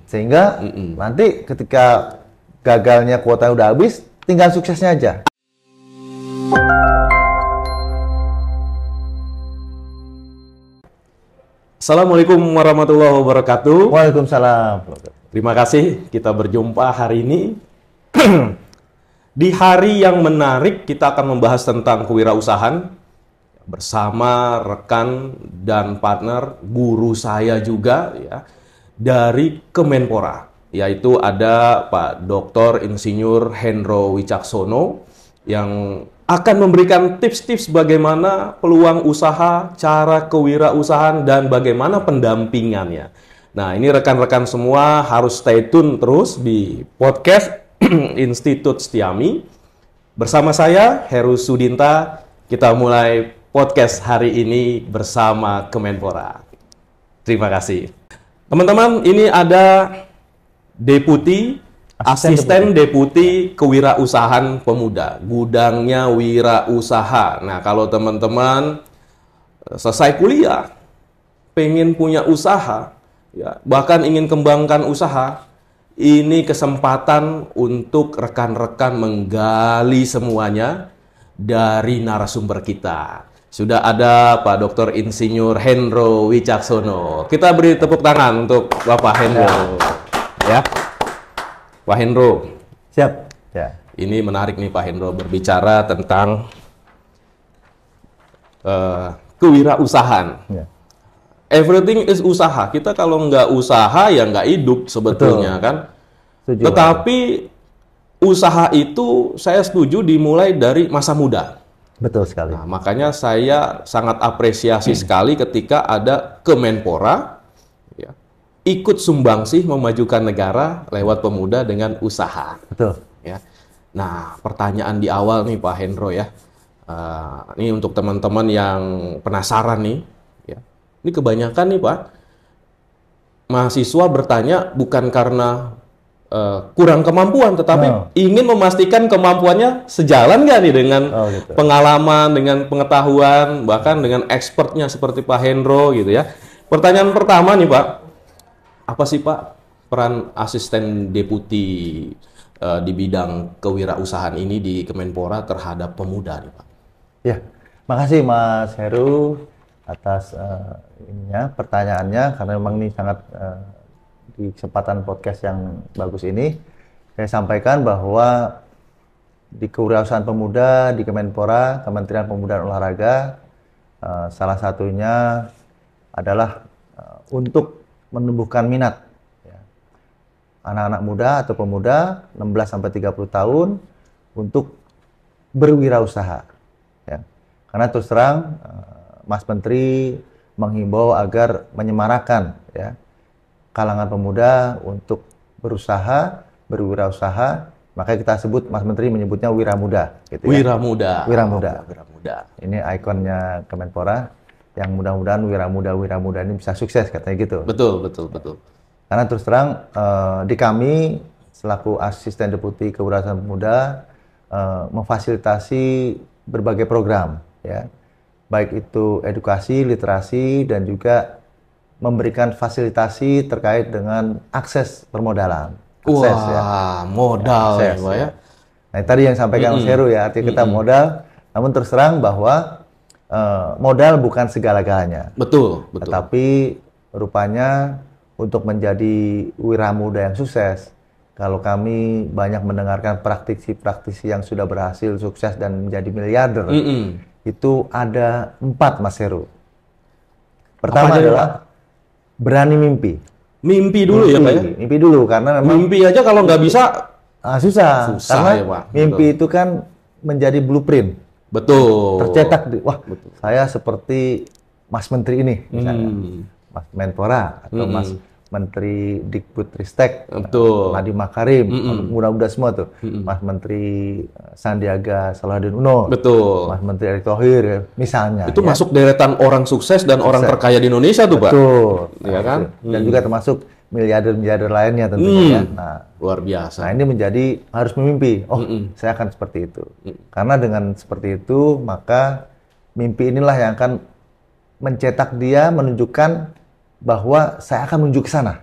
Sehingga nanti ketika gagalnya kuota udah habis, tinggal suksesnya aja. Assalamualaikum warahmatullahi wabarakatuh. Waalaikumsalam. Terima kasih kita berjumpa hari ini. Di hari yang menarik kita akan membahas tentang kewirausahaan bersama rekan dan partner guru saya juga ya dari Kemenpora, yaitu ada Pak Dr. Insinyur Hendro Wicaksono yang akan memberikan tips-tips bagaimana peluang usaha, cara kewirausahaan, dan bagaimana pendampingannya. Nah, ini rekan-rekan semua harus stay tune terus di podcast Institut Setiami. Bersama saya, Heru Sudinta, kita mulai podcast hari ini bersama Kemenpora. Terima kasih. Teman-teman, ini ada Asisten Deputi Kewirausahaan Pemuda, gudangnya wirausaha. Nah, kalau teman-teman selesai kuliah, pengen punya usaha, ya, bahkan ingin kembangkan usaha, ini kesempatan untuk rekan-rekan menggali semuanya dari narasumber kita. Sudah ada Pak Dr. Insinyur Hendro Wicaksono. Kita beri tepuk tangan untuk Bapak Hendro. Ya. Pak Hendro, Siap. Ya. ini menarik nih Pak Hendro berbicara tentang kewirausahaan. Ya. Everything is usaha. Kita kalau nggak usaha ya nggak hidup sebetulnya. Betul. Kan. Setuju. Tetapi usaha itu saya setuju dimulai dari masa muda. Betul sekali. Nah, makanya saya sangat apresiasi sekali ketika ada Kemenpora ya, ikut sumbangsih memajukan negara lewat pemuda dengan usaha. Betul. Ya. Nah, pertanyaan di awal nih Pak Hendro ya. Ini untuk teman-teman yang penasaran nih. Ya. Ini kebanyakan nih Pak, mahasiswa bertanya bukan karena kurang kemampuan, tetapi ingin memastikan kemampuannya sejalan nggak nih dengan pengalaman, dengan pengetahuan, bahkan dengan expertnya seperti Pak Hendro gitu ya. Pertanyaan pertama nih Pak, apa sih Pak peran asisten deputi di bidang kewirausahaan ini di Kemenpora terhadap pemuda nih Pak? Ya, makasih Mas Heru atas pertanyaannya, karena memang ini sangat di kesempatan podcast yang bagus ini saya sampaikan bahwa di kewirausahaan pemuda di Kemenpora, Kementerian Pemuda dan Olahraga, salah satunya adalah untuk menumbuhkan minat ya, anak-anak muda atau pemuda 16-30 tahun untuk berwirausaha ya. Karena terus terang Mas Menteri menghimbau agar menyemarakan ya kalangan pemuda untuk berusaha, berwirausaha, maka kita sebut, Mas Menteri menyebutnya Wiramuda gitu ya. Wiramuda. Ini ikonnya Kemenpora, yang mudah-mudahan Wiramuda ini bisa sukses katanya gitu. Betul. Karena terus terang di kami selaku asisten deputi kewirausahaan pemuda memfasilitasi berbagai program ya. Baik itu edukasi, literasi, dan juga memberikan fasilitasi terkait dengan akses permodalan. Modal akses, ya. Nah, tadi yang sampaikan Mas Heru ya, artinya kita modal, namun terus terang bahwa modal bukan segala-galanya. Betul. Tetapi rupanya untuk menjadi wiramuda yang sukses, kalau kami banyak mendengarkan praktisi-praktisi yang sudah berhasil sukses dan menjadi miliarder, itu ada 4, Mas Heru. Pertama adalah berani mimpi. Mimpi dulu ya Pak ya? Mimpi dulu, karena memang mimpi aja kalau nggak bisa susah karena ya, Pak. Mimpi itu kan menjadi blueprint. Betul. Tercetak, saya seperti Mas Menteri ini misalnya. Mas Menpora atau Mas Menteri Dikbudristek, Nadiem Makarim, mudah-mudahan semua tuh. Mas Menteri Sandiaga Salahuddin Uno, Mas Menteri Erick Thohir, misalnya. Itu masuk deretan orang sukses dan orang terkaya di Indonesia tuh, Pak. Betul. Ya kan? Dan juga termasuk miliarder-miliarder lainnya tentunya. Nah, luar biasa. Nah, ini menjadi harus memimpi. Saya akan seperti itu. Karena dengan seperti itu, maka mimpi inilah yang akan mencetak dia, menunjukkan bahwa saya akan menuju ke sana.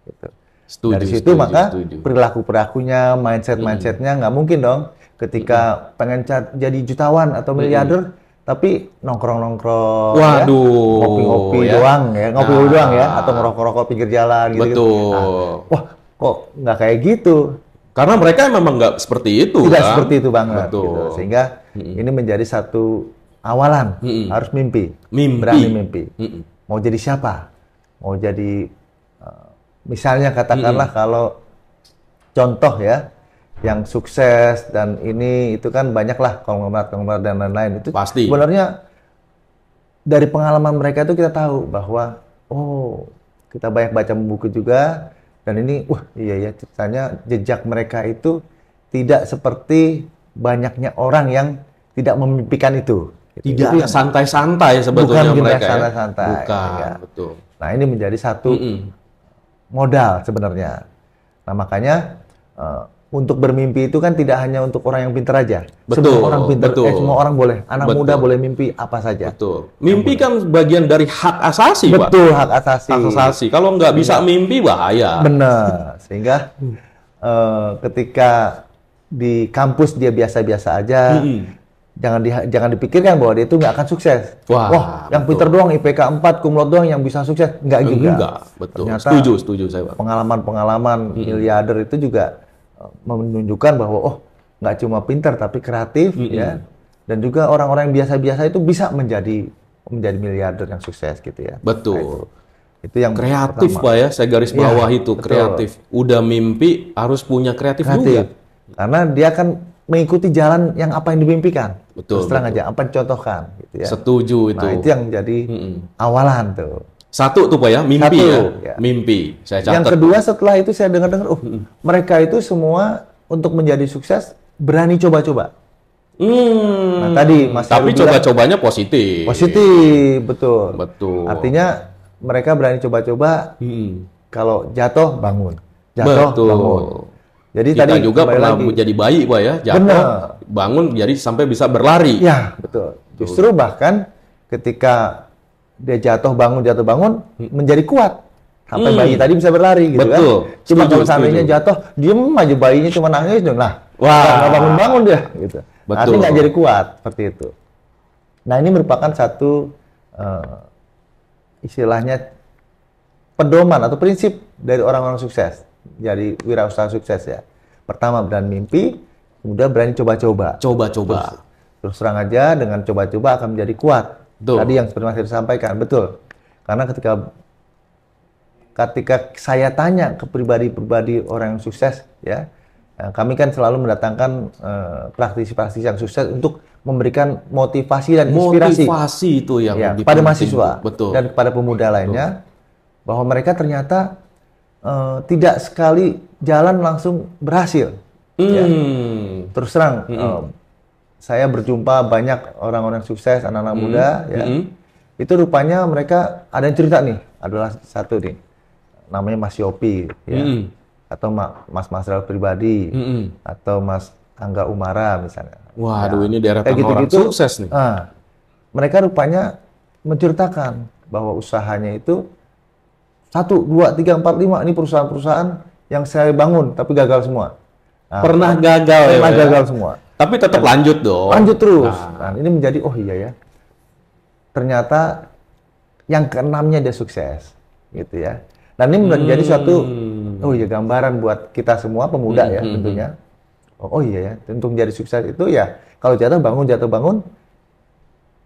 Gitu. Setuju, Dari situ setuju, maka setuju. perilaku-perilakunya, mindset-mindsetnya nggak mungkin dong ketika pengen jadi jutawan atau miliarder, tapi nongkrong-nongkrong, ya, Waduh, ngopi-ngopi ya. doang ya, ngopi Nah. doang ya, atau ngerokok-rokok pinggir jalan gitu. Betul. Nah, wah, kok nggak kayak gitu? Karena mereka memang nggak seperti itu, Tidak kan? seperti itu banget, Betul. gitu. Sehingga ini menjadi satu awalan, harus mimpi, Mimpi. berani mimpi. Mm-mm. Mau jadi siapa? Mau jadi misalnya katakanlah kalau contoh ya, yang sukses dan ini itu kan banyaklah konglomerat dan lain-lain itu. Pasti. Sebenarnya dari pengalaman mereka itu kita tahu bahwa oh kita banyak baca buku juga dan ini wah iya ya ceritanya jejak mereka itu tidak seperti banyaknya orang yang tidak memimpikan itu. Tidak Itu ada santai-santai sebetulnya bukan mereka ya. santai-santai. Bukan, Ya. betul. Nah ini menjadi satu modal sebenarnya. Nah makanya untuk bermimpi itu kan tidak hanya untuk orang yang pintar aja. Betul, Semua orang pintar, betul. semua orang boleh. Anak Betul. muda boleh mimpi apa saja. Betul. Mimpi kan bagian dari hak asasi, Pak. Betul, hak asasi. Hak asasi. Kalau nggak bisa mimpi, bahaya. Benar. Sehingga ketika di kampus dia biasa-biasa aja, jangan dipikirkan bahwa dia itu nggak akan sukses. Wah, yang pintar doang IPK 4, cum laude doang yang bisa sukses. Nggak juga. Enggak, betul. Ternyata Setuju saya, Pak. pengalaman miliarder itu juga menunjukkan bahwa oh nggak cuma pintar tapi kreatif ya, dan juga orang-orang yang biasa-biasa itu bisa menjadi miliarder yang sukses gitu ya. Betul. Nah, itu yang Kreatif, pertama. Pak ya. Saya garis bawah Iya, itu, betul. kreatif. Udah mimpi harus punya kreatif juga. Karena dia akan mengikuti jalan yang apa yang dimimpikan. Betul, Terus terang betul. aja apa yang dicontohkan gitu ya. Setuju itu. Nah, itu yang jadi awalan tuh. Satu tuh, Pak ya, mimpi Satu, ya. ya. Mimpi. Saya catat. Yang kedua setelah itu saya dengar-dengar, mereka itu semua untuk menjadi sukses berani coba-coba. Nah, tadi Mas Tapi Heru bilang, coba-cobanya positif. positif, betul. Betul. Artinya mereka berani coba-coba, kalau jatuh bangun, jatuh Betul. bangun. Jadi Kita tadi juga kembali pernah lagi. menjadi bayi, Pak ya. Jatuh, Benar. bangun jadi sampai bisa berlari. Ya, betul. Justru bahkan ketika dia jatuh bangun menjadi kuat. Sampai bayi tadi bisa berlari gitu Betul. kan. Cuma Setuju, kalau seandainya setuju. jatuh, diem aja bayinya cuma nangis dong. Nah, Wah. nggak bangun-bangun dia gitu. Betul. Artinya nggak jadi kuat seperti itu. Nah, ini merupakan satu istilahnya pedoman atau prinsip dari orang-orang sukses. Jadi wirausaha sukses ya. Pertama berani mimpi, kemudian berani coba-coba. Coba-coba. Terus terang aja dengan coba-coba akan menjadi kuat. Betul. Tadi yang seperti Mas Heru sampaikan, betul. Karena ketika saya tanya ke pribadi-pribadi orang yang sukses, ya, kami kan selalu mendatangkan praktisi-praktisi yang sukses untuk memberikan motivasi dan inspirasi Motivasi itu yang ya, lebih kepada penting mahasiswa tuh. Betul. dan kepada pemuda lainnya, bahwa mereka ternyata tidak sekali jalan langsung berhasil. Ya. Terus terang, saya berjumpa banyak orang-orang sukses, anak-anak muda, ya. Itu rupanya mereka ada yang cerita nih, adalah satu nih, namanya Mas Yopi, ya. Atau Mas Masral pribadi, atau Mas Angga Umara misalnya. Waduh, Ya. ini deretan Kayak orang gitu-gitu, sukses nih. mereka rupanya menceritakan bahwa usahanya itu 1, 2, 3, 4, 5 ini perusahaan-perusahaan yang saya bangun tapi gagal semua. Nah, Pernah gagal ya, pernah Pak ya? gagal semua. Tapi tetap lanjut dong. Lanjut terus. Nah, ini menjadi oh iya ya. Ternyata yang keenamnya dia sukses, gitu ya. Dan ini menjadi suatu oh iya gambaran buat kita semua pemuda ya tentunya. Oh iya ya, untuk menjadi sukses itu ya kalau jatuh bangun.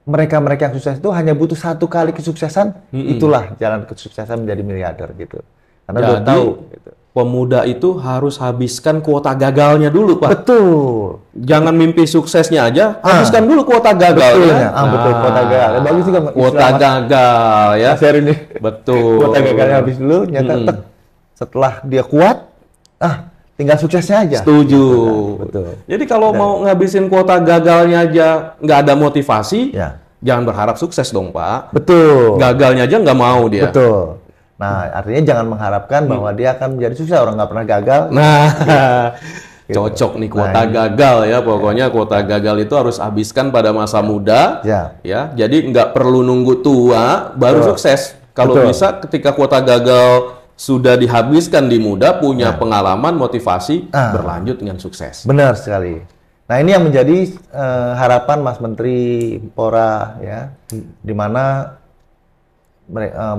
Mereka yang sukses itu hanya butuh 1 kali kesuksesan, itulah jalan kesuksesan menjadi miliarder gitu. Karena udah Jadi, tahu. Gitu. pemuda itu harus habiskan kuota gagalnya dulu, Pak. Betul. Jangan mimpi suksesnya aja, habiskan dulu kuota gagalnya. Betul, kuota gagal. Bagus juga Kuota gagal ya. Mas Heru ini. Betul. Kuota gagalnya habis dulu, nyata setelah dia kuat, tinggal suksesnya aja. Setuju. Betul. Jadi kalau mau ngabisin kuota gagalnya aja nggak ada motivasi, Ya. jangan berharap sukses dong, Pak. Betul. Gagalnya aja nggak mau dia. Betul. Nah, artinya jangan mengharapkan bahwa dia akan menjadi sukses, orang nggak pernah gagal. Nah, cocok nih kuota gagal ya. Pokoknya kuota gagal itu harus habiskan pada masa muda. Ya, jadi nggak perlu nunggu tua baru sukses. Kalau bisa ketika kuota gagal sudah dihabiskan di muda, punya pengalaman, motivasi, berlanjut dengan sukses. Benar sekali. Nah, ini yang menjadi harapan Mas Menteri Pora ya, di mana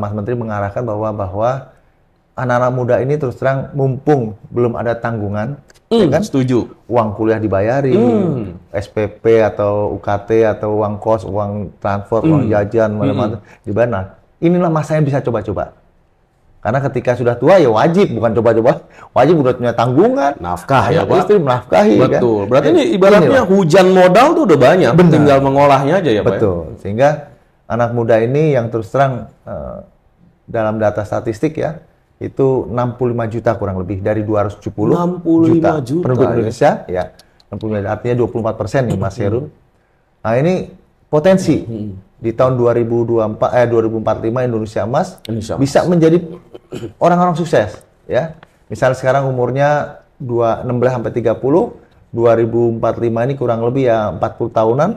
Mas Menteri mengarahkan bahwa anak-anak muda ini terus terang mumpung belum ada tanggungan, ya kan? Setuju. Uang kuliah dibayari, SPP atau UKT atau uang kos, uang transport, uang jajan, mana-mana dibayar. Nah, inilah masanya bisa coba-coba. Karena ketika sudah tua ya wajib, bukan coba-coba, wajib udah punya tanggungan, Nafkah ya, anak Pak. istri menafkahi. Betul. Kan? Berarti ini ibaratnya hujan modal tuh udah banyak, Benar. tinggal mengolahnya aja ya, Pak. Betul. Sehingga anak muda ini yang terus terang dalam data statistik ya, itu 65 juta kurang lebih dari 270 65 juta penduduk ya. Indonesia ya. 65, artinya 24% nih Mas Heru. Nah, ini potensi di tahun 2045 Indonesia Emas bisa menjadi orang-orang sukses ya. Misal sekarang umurnya 16 sampai 30, 2045 ini kurang lebih ya 40 tahunan.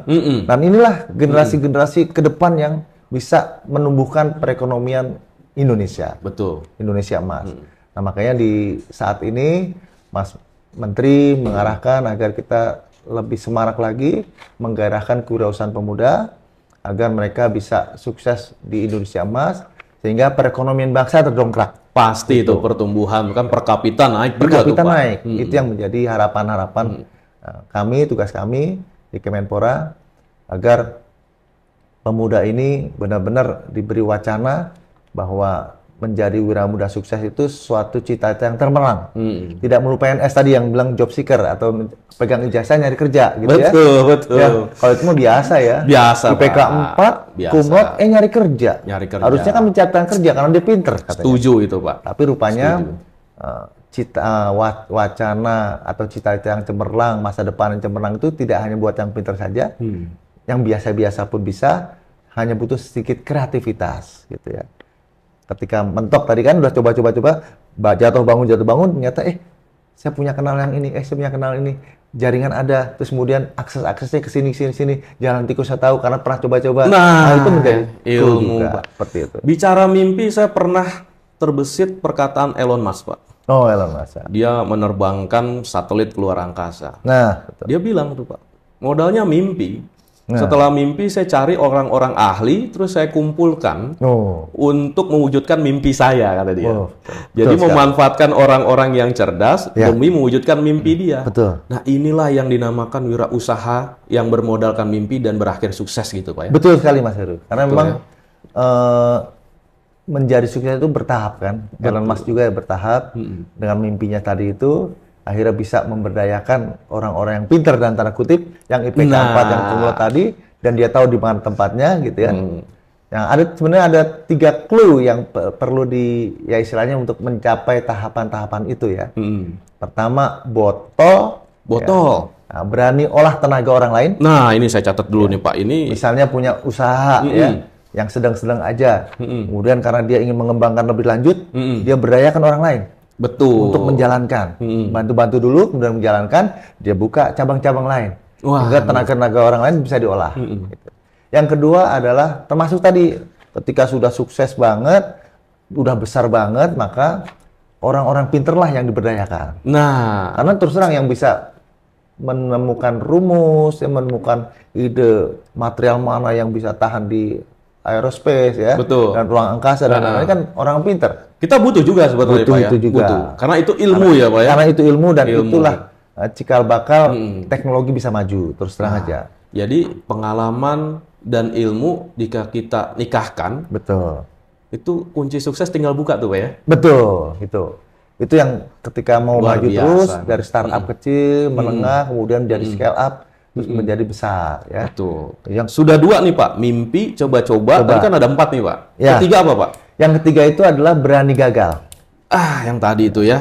Dan inilah generasi-generasi ke depan yang bisa menumbuhkan perekonomian Indonesia. Betul. Indonesia Emas. Nah, makanya di saat ini Mas Menteri mengarahkan agar kita lebih semarak lagi menggairahkan kewirausahaan pemuda agar mereka bisa sukses di Indonesia Emas sehingga perekonomian bangsa terdongkrak. Pasti itu pertumbuhan kan per kapita naik Per juga kapita tuh, Pak. naik. Itu yang menjadi harapan-harapan kami, tugas kami di Kemenpora agar pemuda ini benar-benar diberi wacana bahwa menjadi wiramuda sukses itu suatu cita-cita yang termerang. Tidak melulu PNS tadi yang bilang job seeker atau pegang ijazah nyari kerja gitu ya. Betul. Ya, kalau itu mah biasa ya. Biasa, IPK Pak. 4, Biasa. kumlot, nyari kerja. Nyari kerja. Harusnya kan menciptakan kerja karena dia pinter katanya. Setuju itu, Pak. Tapi rupanya wacana atau cita-cita yang cemerlang, masa depan yang cemerlang itu tidak hanya buat yang pinter saja. Yang biasa-biasa pun bisa, hanya butuh sedikit kreativitas gitu ya. Ketika mentok tadi kan udah coba-coba jatuh bangun ternyata saya punya kenal yang ini, saya punya kenal ini, jaringan ada, terus kemudian aksesnya ke sini, jalan tikus saya tahu karena pernah coba-coba. Nah, itu menjadi ilmu, juga, Pak. seperti itu. Bicara mimpi, saya pernah terbesit perkataan Elon Musk, Pak. Oh, Elon Musk. Dia menerbangkan satelit keluar angkasa. Nah, betul. Dia bilang tuh, Pak, modalnya mimpi. Setelah mimpi, saya cari orang-orang ahli, terus saya kumpulkan untuk mewujudkan mimpi saya, kata dia. Jadi memanfaatkan orang-orang yang cerdas demi mewujudkan mimpi dia. Betul. Nah, inilah yang dinamakan wirausaha yang bermodalkan mimpi dan berakhir sukses gitu, Pak ya. Betul sekali, Mas Heru. Karena memang menjadi sukses itu bertahap kan. Elon Musk juga bertahap dengan mimpinya tadi itu. Akhirnya bisa memberdayakan orang-orang yang pintar dan tanda kutip, yang IPK 4 yang kumlot tadi, dan dia tahu di mana tempatnya gitu ya. Yang ada sebenarnya ada 3 clue yang perlu ya istilahnya untuk mencapai tahapan-tahapan itu ya. Pertama, botol. Ya. Nah, berani olah tenaga orang lain. Nah, ini saya catat dulu nih, Pak. Ini misalnya punya usaha ya, yang sedang-sedang aja. Kemudian karena dia ingin mengembangkan lebih lanjut, dia berdayakan orang lain. Betul. Untuk menjalankan, bantu-bantu dulu, kemudian menjalankan, dia buka cabang-cabang lain, sehingga tenaga-tenaga orang lain bisa diolah. Gitu. Yang kedua adalah termasuk tadi, ketika sudah sukses banget, udah besar banget, maka orang-orang pinter lah yang diberdayakan. Nah, karena terus terang yang bisa menemukan rumus, yang menemukan ide material mana yang bisa tahan di aerospace ya, dan ruang angkasa dan lain-lain kan orang pinter. Kita butuh juga sebetulnya, Pak ya. Itu juga. Butuh. Karena itu ilmu ya, Pak ya. Karena itu ilmu dan itulah cikal bakal teknologi bisa maju terus terang aja. Jadi pengalaman dan ilmu jika kita nikahkan, itu kunci sukses tinggal buka tuh, Pak ya. Betul, itu yang ketika mau luar maju biasa. Terus dari startup kecil, menengah, kemudian jadi scale up, terus menjadi besar ya. Betul. Yang sudah 2 nih, Pak, mimpi, coba-coba. Tadi kan ada 4 nih, Pak. Ya. Ketiga apa, Pak? Yang ketiga itu adalah berani gagal. Yang tadi itu ya.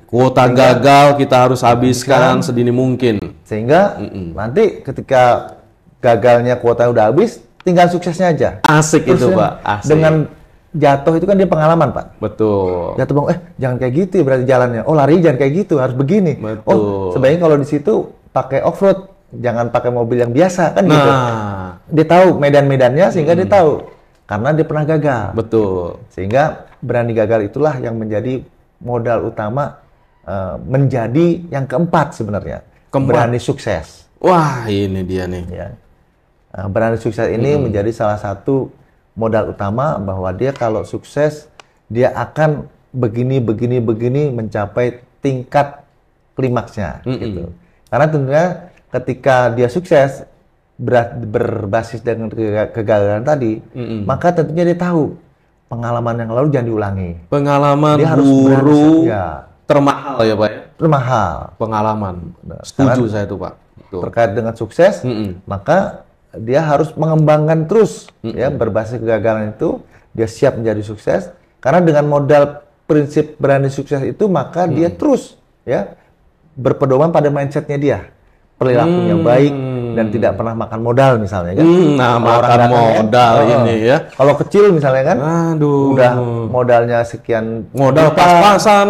Kuota Sehingga, gagal kita harus habiskan sedini mungkin. Sehingga nanti ketika gagalnya kuota udah habis, tinggal suksesnya aja. Asik terus itu, Pak. Asik. Dengan jatuh itu kan dia pengalaman, Pak. Betul. Jatuh bang, jangan kayak gitu ya berarti jalannya. Oh, lari jangan kayak gitu, harus begini. Betul. Oh, sebaiknya kalau di situ pakai off-road, jangan pakai mobil yang biasa kan gitu. Dia tahu medan-medannya sehingga dia tahu karena dia pernah gagal. Betul. Sehingga berani gagal itulah yang menjadi modal utama menjadi yang keempat sebenarnya. Berani sukses. Wah, ini dia nih. Ya. Berani sukses ini menjadi salah satu modal utama bahwa dia kalau sukses, dia akan begini mencapai tingkat klimaksnya. Gitu. Karena tentunya ketika dia sukses, berbasis dengan kegagalan tadi, maka tentunya dia tahu pengalaman yang lalu jangan diulangi. Pengalaman dia harus guru ya. Termahal ya Pak ya? Termahal. Pengalaman. Setuju saya tuh Pak. Betul. Terkait dengan sukses, maka dia harus mengembangkan terus ya, berbasis kegagalan itu dia siap menjadi sukses. Karena dengan modal prinsip berani sukses itu, maka dia terus ya berpedoman pada mindsetnya dia. Perilakunya baik dan tidak pernah makan modal misalnya kan. Nah, makan modal ini ya. Kalau kecil misalnya kan, udah modalnya sekian, modal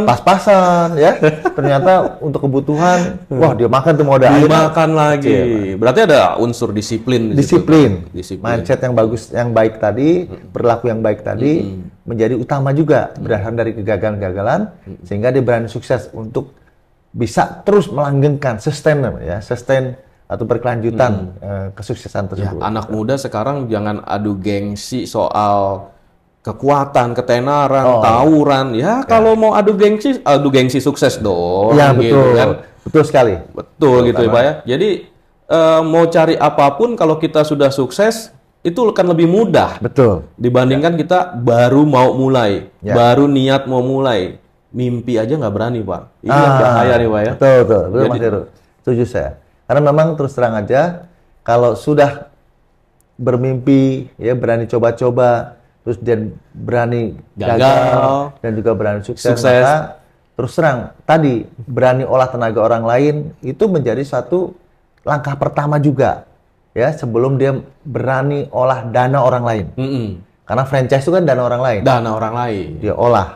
pas-pasan ya. Ternyata untuk kebutuhan, wah dia makan tuh modal. Dimakan lagi. Berarti ada unsur disiplin. Disiplin. Mindset yang bagus, yang baik tadi, perilaku yang baik tadi menjadi utama juga berdasarkan dari kegagalan-kegagalan, sehingga dia berani sukses untuk bisa terus melanggengkan, sustain atau berkelanjutan kesuksesan tersebut. Ya, anak muda sekarang jangan adu gengsi soal kekuatan, ketenaran, tawuran. Ya, kalau mau adu gengsi sukses dong. Ya, betul. Gitu, kan? Betul sekali. Betul gitu ya, Pak ya. Jadi mau cari apapun kalau kita sudah sukses itu akan lebih mudah. Betul. Dibandingkan kita baru mau mulai, baru niat mau mulai. Mimpi aja nggak berani, Pak. Ini yang bahaya nih, Pak ya. Betul, Mas Heru. Setuju saya. Karena memang terus terang aja, kalau sudah bermimpi, ya berani coba-coba, terus dia berani gagal dan juga berani sukses. Maka terus terang, tadi berani olah tenaga orang lain itu menjadi satu langkah pertama juga, ya sebelum dia berani olah dana orang lain. Karena franchise itu kan dana orang lain. Dana orang lain. Dia diolah.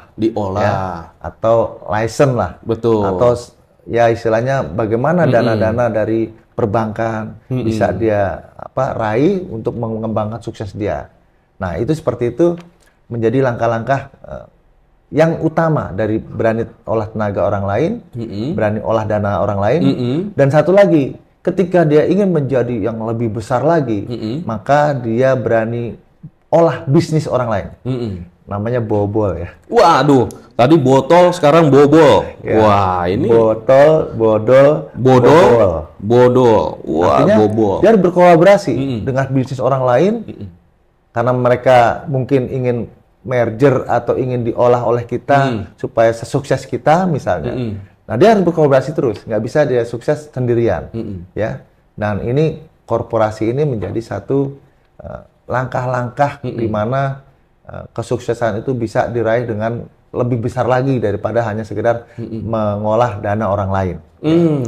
Ya, atau license lah. Betul. Atau ya istilahnya bagaimana dana-dana dari perbankan bisa dia raih untuk mengembangkan sukses dia. Nah, itu seperti itu menjadi langkah-langkah yang utama dari berani olah tenaga orang lain, berani olah dana orang lain. Dan satu lagi, ketika dia ingin menjadi yang lebih besar lagi, maka dia berani olah bisnis orang lain. Namanya bobol ya. Waduh, tadi botol, sekarang bobol. Ya. Wah, ini botol, bodol. Wah, artinya, bobol. Dia harus berkolaborasi dengan bisnis orang lain, karena mereka mungkin ingin merger atau ingin diolah oleh kita supaya sesukses kita misalnya. Nah, dia harus berkolaborasi terus, nggak bisa dia sukses sendirian, ya. Dan ini korporasi ini menjadi satu langkah-langkah di mana kesuksesan itu bisa diraih dengan lebih besar lagi daripada hanya sekedar mengolah dana orang lain.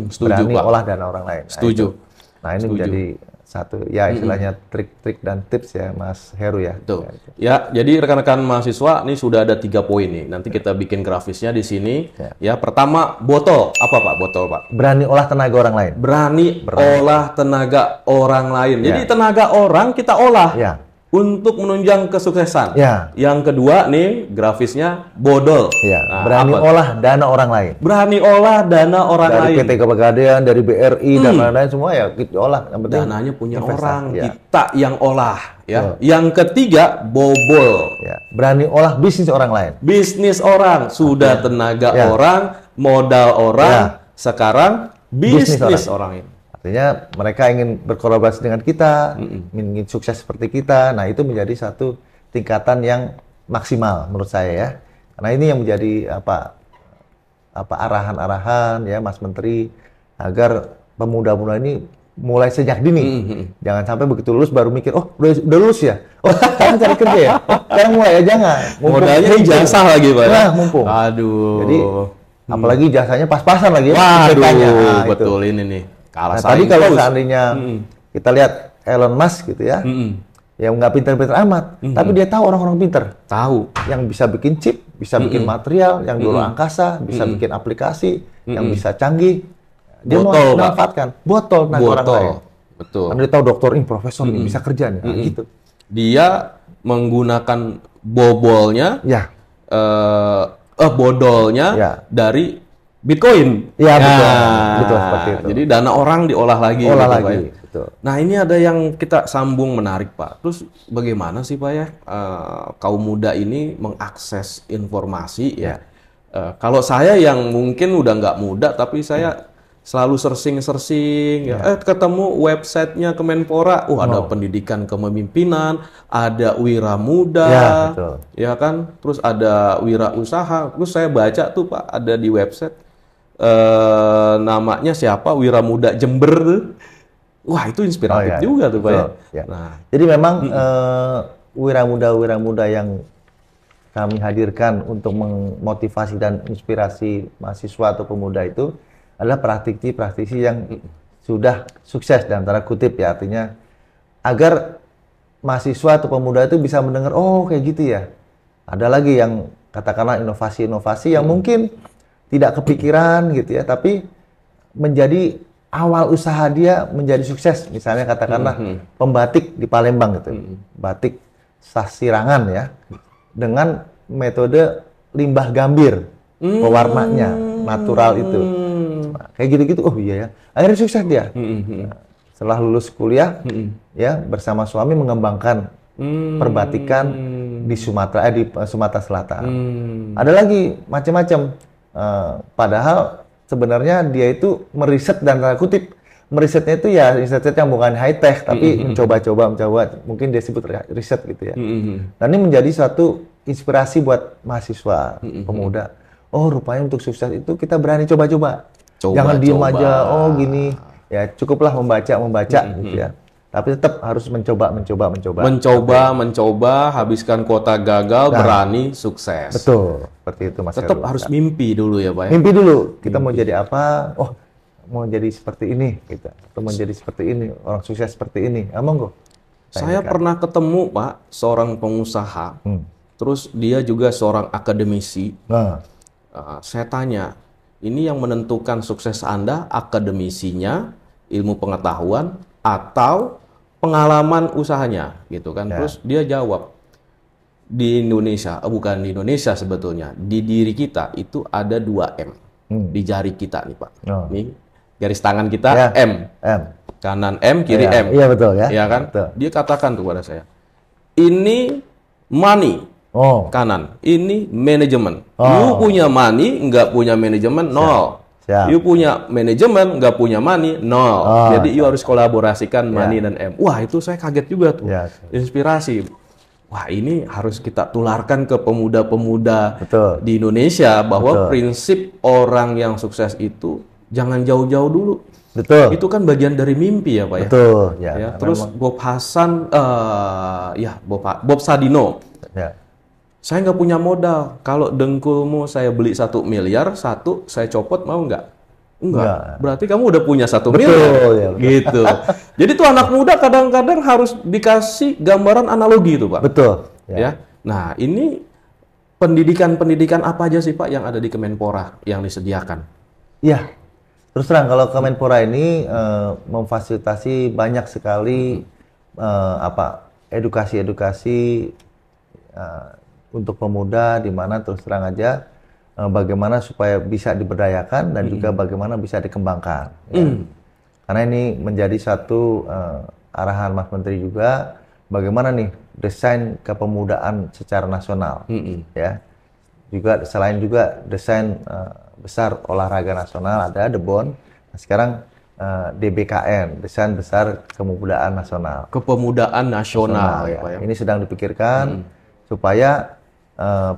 Setuju, berani Pak. olah dana orang lain. Setuju. Nah, ini menjadi satu ya istilahnya trik-trik dan tips ya Mas Heru ya. Betul. Ya, jadi rekan-rekan mahasiswa ini sudah ada 3 poin nih. Nanti kita bikin grafisnya di sini. Ya, pertama botol. Apa Pak botol, Pak? Berani olah tenaga orang lain. Berani olah tenaga orang lain. Jadi tenaga orang kita olah. Ya. Untuk menunjang kesuksesan. Ya. Yang kedua nih grafisnya bodol. Ya. Nah, berani olah dana orang lain. Berani olah dana orang lain. Dari PT Pegadaian, dari BRI dan lain-lain semua ya kita olah. Dananya punya orang, kita yang olah. Ya. Yang ketiga bobol. Ya. Berani olah bisnis orang lain. Bisnis orang sudah tenaga orang, modal orang, sekarang bisnis orang ini. Artinya mereka ingin berkolaborasi dengan kita, ingin sukses seperti kita. Nah, itu menjadi satu tingkatan yang maksimal menurut saya ya. Karena ini yang menjadi arahan-arahan ya Mas Menteri agar pemuda-pemuda ini mulai sejak dini. Jangan sampai begitu lulus baru mikir, oh udah lulus ya? Oh sekarang cari kerja ya? Oh sekarang mulai ya? Jangan. Modalnya ijazah lagi Pak. Nah, mumpung. Aduh. Jadi apalagi jasanya pas-pasan lagi ya. Waduh, betul ini nih. Nah, tadi kalau seandainya kita lihat Elon Musk gitu ya, yang nggak pinter-pinter amat, tapi dia tahu orang-orang pinter. Tahu. Yang bisa bikin chip, bisa bikin material, yang di luar angkasa, bisa bikin aplikasi, yang bisa canggih. Dia mau manfaatkan botol tenaga orang lain. Betul. Karena dia tahu dokter ini, profesor ini, bisa kerja nih. Nah, gitu. Dia menggunakan bobolnya, bodolnya Ya. dari Bitcoin. Iya, betul. Nah, Betul, seperti itu. Jadi dana orang diolah lagi. Olah gitu, lagi, Pak, ya. betul. Nah, ini ada yang kita sambung menarik, Pak. Terus bagaimana sih, Pak, ya, kaum muda ini mengakses informasi ya? Kalau saya yang mungkin udah nggak muda, tapi saya selalu searching ya. Ketemu websitenya Kemenpora, ada pendidikan kepemimpinan, ada Wira Muda, Ya, betul. ya kan, terus ada Wira Usaha. Terus saya baca tuh, Pak, ada di website namanya siapa, Wira Muda Jember. Wah, itu inspiratif juga tuh, Pak, ya. Ya. Nah, jadi memang wira muda yang kami hadirkan untuk memotivasi dan inspirasi mahasiswa atau pemuda itu adalah praktisi yang sudah sukses, dalam tanda kutip ya, artinya agar mahasiswa atau pemuda itu bisa mendengar, oh kayak gitu ya. Ada lagi yang katakanlah inovasi-inovasi yang mungkin tidak kepikiran gitu ya, tapi menjadi awal usaha dia menjadi sukses. Misalnya katakanlah pembatik di Palembang gitu, batik Sasirangan ya, dengan metode limbah gambir, pewarnanya natural itu. Nah, kayak gitu-gitu, oh iya ya, akhirnya sukses dia. Nah, setelah lulus kuliah, ya bersama suami mengembangkan perbatikan di Sumatera Selatan. Ada lagi macam-macam. Padahal sebenarnya dia itu meriset, dan tanda kutip merisetnya itu ya riset yang bukan high tech, tapi mencoba, mungkin dia sebut riset gitu ya. Dan ini menjadi suatu inspirasi buat mahasiswa, pemuda. Oh, rupanya untuk sukses itu kita berani coba-coba. Jangan diem aja, oh gini. Ya cukuplah membaca gitu ya. Tapi tetap harus mencoba. Mencoba, habiskan kuota gagal, berani sukses. Betul, seperti itu Mas. Tetap harus mimpi dulu ya, Pak, ya? Mimpi dulu, kita mau jadi apa? Oh, mau jadi seperti ini gitu. Atau mau jadi seperti ini, orang sukses seperti ini. Monggo. Saya pernah ketemu, Pak, seorang pengusaha. Terus dia juga seorang akademisi. Saya tanya, ini yang menentukan sukses Anda akademisinya, ilmu pengetahuan, atau pengalaman usahanya, gitu kan? Terus dia jawab, di Indonesia, bukan di Indonesia sebetulnya, di diri kita itu ada 2 M di jari kita nih, Pak. Nih garis tangan kita M, kanan M, kiri M. Iya betul ya. Iya kan? Betul. Dia katakan tuh pada saya, ini money. Kanan, ini manajemen. You punya money, nggak punya manajemen, nol. You punya manajemen, nggak punya money, nol. Jadi you harus kolaborasikan money dan M. Wah, itu saya kaget juga tuh. Inspirasi. Wah, ini harus kita tularkan ke pemuda-pemuda di Indonesia, bahwa prinsip orang yang sukses itu jangan jauh-jauh dulu. Betul. Itu kan bagian dari mimpi ya, Pak, ya. Betul. Ya. Terus Bob Hasan, Bob Sadino. Ya. Saya nggak punya modal. Kalau dengkulmu saya beli 1 miliar, saya copot, mau nggak? Enggak. Berarti kamu udah punya 1 miliar. Ya, gitu. Jadi tuh anak muda kadang-kadang harus dikasih gambaran analogi itu, Pak. Betul. Ya. Nah, ini pendidikan apa aja sih, Pak, yang ada di Kemenpora yang disediakan? Iya. Terus terang, kalau Kemenpora ini memfasilitasi banyak sekali edukasi-edukasi untuk pemuda, di mana terus terang aja bagaimana supaya bisa diberdayakan dan juga bagaimana bisa dikembangkan. Ya. Karena ini menjadi satu arahan Mas Menteri juga, bagaimana nih desain kepemudaan secara nasional, ya. Juga selain juga desain besar olahraga nasional, ada DEBON. Nah, sekarang DBKN, desain besar kepemudaan nasional. Kepemudaan nasional ya. Pak, ya. Ini sedang dipikirkan supaya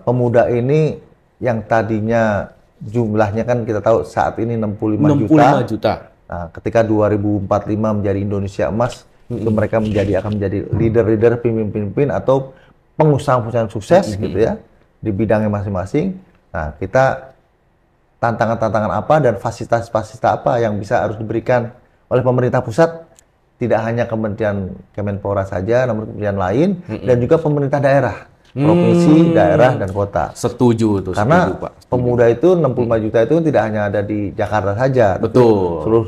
pemuda ini yang tadinya jumlahnya kan kita tahu saat ini 65 juta. Nah, ketika 2045 menjadi Indonesia emas, itu mereka akan menjadi leader-leader, pemimpin-pemimpin atau pengusaha-pengusaha sukses gitu ya di bidangnya masing-masing. Nah, kita tantangan-tantangan apa dan fasilitas-fasilitas apa yang bisa harus diberikan oleh pemerintah pusat, tidak hanya Kemenpora saja, namun kementerian lain dan juga pemerintah daerah. Provinsi, daerah, dan kota. Setuju tuh. Karena setuju, Pak. Pemuda itu 65 juta itu tidak hanya ada di Jakarta saja. Betul. Seluruh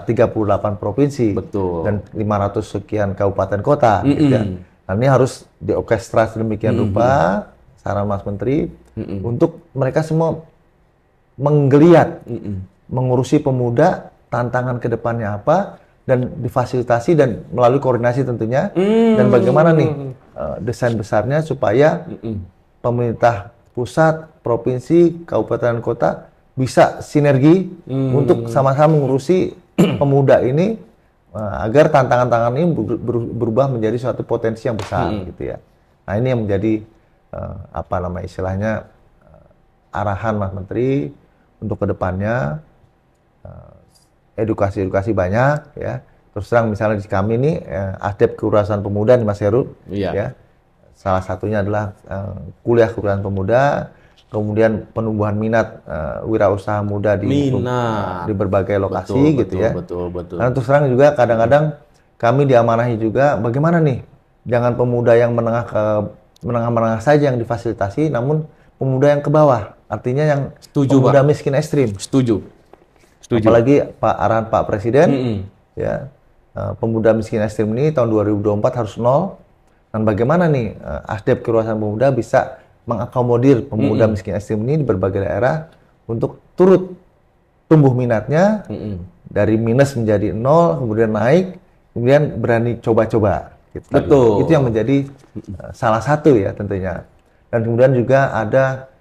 38 provinsi. Betul. Dan 500 sekian kabupaten kota. Gitu ya. Nah, ini harus diorkestrasi demikian rupa, saran Mas Menteri, untuk mereka semua menggeliat, mengurusi pemuda, tantangan ke depannya apa, dan difasilitasi dan melalui koordinasi tentunya, dan bagaimana nih desain besarnya supaya pemerintah pusat, provinsi, kabupaten, kota bisa sinergi untuk sama-sama mengurusi pemuda ini agar tantangan-tantangan ini berubah menjadi suatu potensi yang besar gitu ya. Nah ini yang menjadi istilahnya arahan Mas Menteri untuk kedepannya, edukasi banyak ya. Terus terang misalnya di kami ini ASDEP Kewirausahaan Pemuda nih Mas Heru, ya. Salah satunya adalah kuliah kewirausahaan pemuda, kemudian penumbuhan minat wirausaha muda di berbagai lokasi betul. Nah, terus terang juga kadang-kadang kami diamanahi juga bagaimana nih, jangan pemuda yang menengah saja yang difasilitasi, namun pemuda yang ke bawah, artinya yang pemuda miskin ekstrim. Setuju. Apalagi arahan Pak Presiden, ya pemuda miskin ekstrim ini tahun 2024 harus 0. Dan bagaimana nih ASDEP Kewirausahaan Pemuda bisa mengakomodir pemuda miskin ekstrim ini di berbagai daerah untuk turut tumbuh minatnya dari minus menjadi 0, kemudian naik, kemudian berani coba-coba. Gitu. Betul. Itu yang menjadi salah satu ya tentunya. Dan kemudian juga ada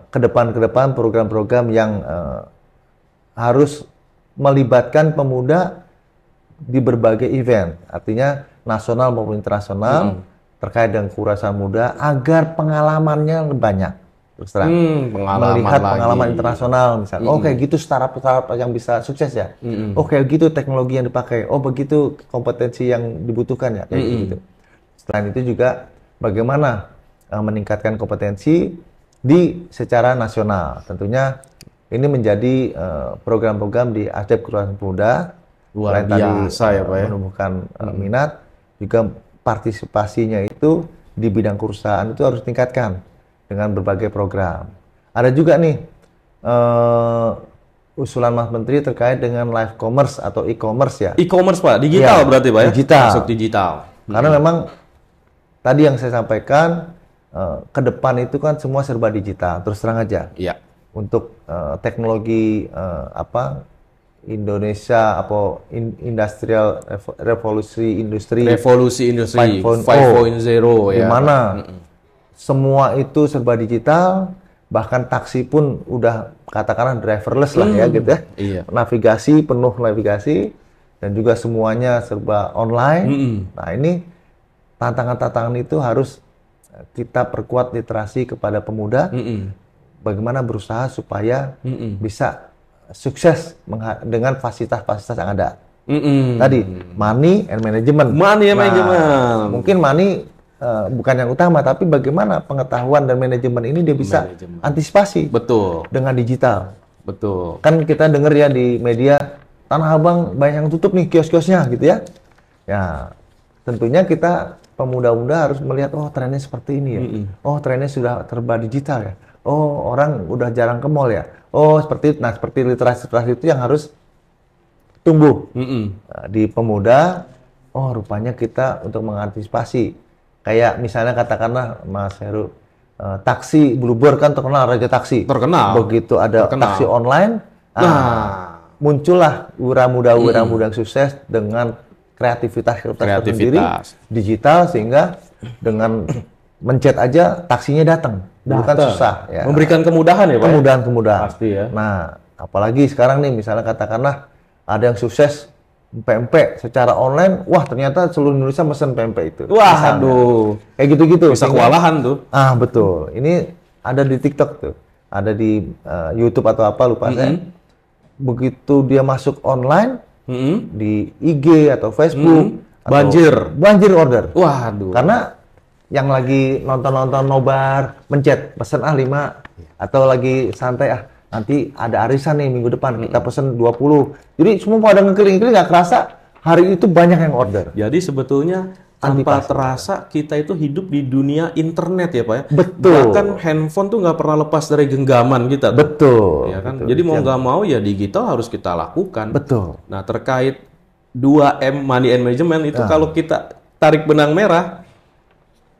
ke depan program-program yang harus melibatkan pemuda di berbagai event, artinya nasional maupun internasional terkait dengan kewirausahaan muda agar pengalamannya banyak. Terus terang melihat pengalaman internasional misalnya, oh kayak gitu startup yang bisa sukses ya, oh kayak gitu teknologi yang dipakai, oh begitu kompetensi yang dibutuhkan ya, kayak gitu. Selain itu juga bagaimana meningkatkan kompetensi secara nasional. Tentunya ini menjadi program-program di ASDEP Kewirausahaan Pemuda. Luar biasa ya Pak ya. Menumbuhkan minat, juga partisipasinya itu di bidang kewirausahaan itu harus ditingkatkan dengan berbagai program. Ada juga nih usulan Mas Menteri terkait dengan live commerce atau e-commerce ya. E-commerce Pak, digital ya, berarti Pak ya? Digital. Masuk digital. Karena memang tadi yang saya sampaikan, ke depan itu kan semua serba digital, terus terang aja. Iya. Untuk teknologi Indonesia industrial revolusi industri 5.0 ya. Di mana semua itu serba digital, bahkan taksi pun udah katakanlah driverless lah ya gitu ya. Iya. Penuh navigasi dan juga semuanya serba online. Nah, ini tantangan-tantangan itu harus kita perkuat literasi kepada pemuda. Bagaimana berusaha supaya bisa sukses dengan fasilitas-fasilitas yang ada. Tadi money and management. Mungkin money bukan yang utama, tapi bagaimana pengetahuan dan manajemen ini dia bisa antisipasi. Betul. Dengan digital. Betul. Kan kita dengar ya di media Tanah Abang banyak yang tutup nih kios-kiosnya gitu ya. Ya, tentunya kita pemuda-muda harus melihat trennya seperti ini ya. Oh, trennya sudah serba digital ya. Oh, orang udah jarang ke mall ya. Oh, seperti literasi itu yang harus tumbuh di pemuda. Oh, rupanya kita untuk mengantisipasi. Kayak misalnya katakanlah Mas Heru, taksi Bluebird kan terkenal raja taksi. Terkenal. Begitu ada taksi online, muncullah wira muda yang sukses dengan kreativitas tersendiri digital, sehingga dengan mencet aja taksinya datang. Bukan susah ya. Memberikan kemudahan ya Pak? Kemudahan. Pasti ya. Nah, apalagi sekarang nih misalnya katakanlah ada yang sukses PMP secara online, wah ternyata seluruh Indonesia mesen PMP itu. Wah, aduh. Kayak gitu-gitu. Bisa kewalahan tuh. Ah, betul. Ini ada di TikTok tuh. Ada di YouTube atau apa lupa saya. Begitu dia masuk online di IG atau Facebook, banjir order. Waduh. Karena yang lagi nonton nobar, mencet pesen 5, atau lagi santai nanti ada arisan nih minggu depan, kita pesen 20. Jadi semua pada ngeklik-ngeklik, nggak kerasa hari itu banyak yang order. Jadi sebetulnya tanpa terasa kita itu hidup di dunia internet ya Pak ya. Betul. Bahkan handphone tuh nggak pernah lepas dari genggaman kita. Betul. Ya kan? Betul. Jadi mau nggak mau ya digital harus kita lakukan. Betul. Nah terkait 2M money and management itu kalau kita tarik benang merah,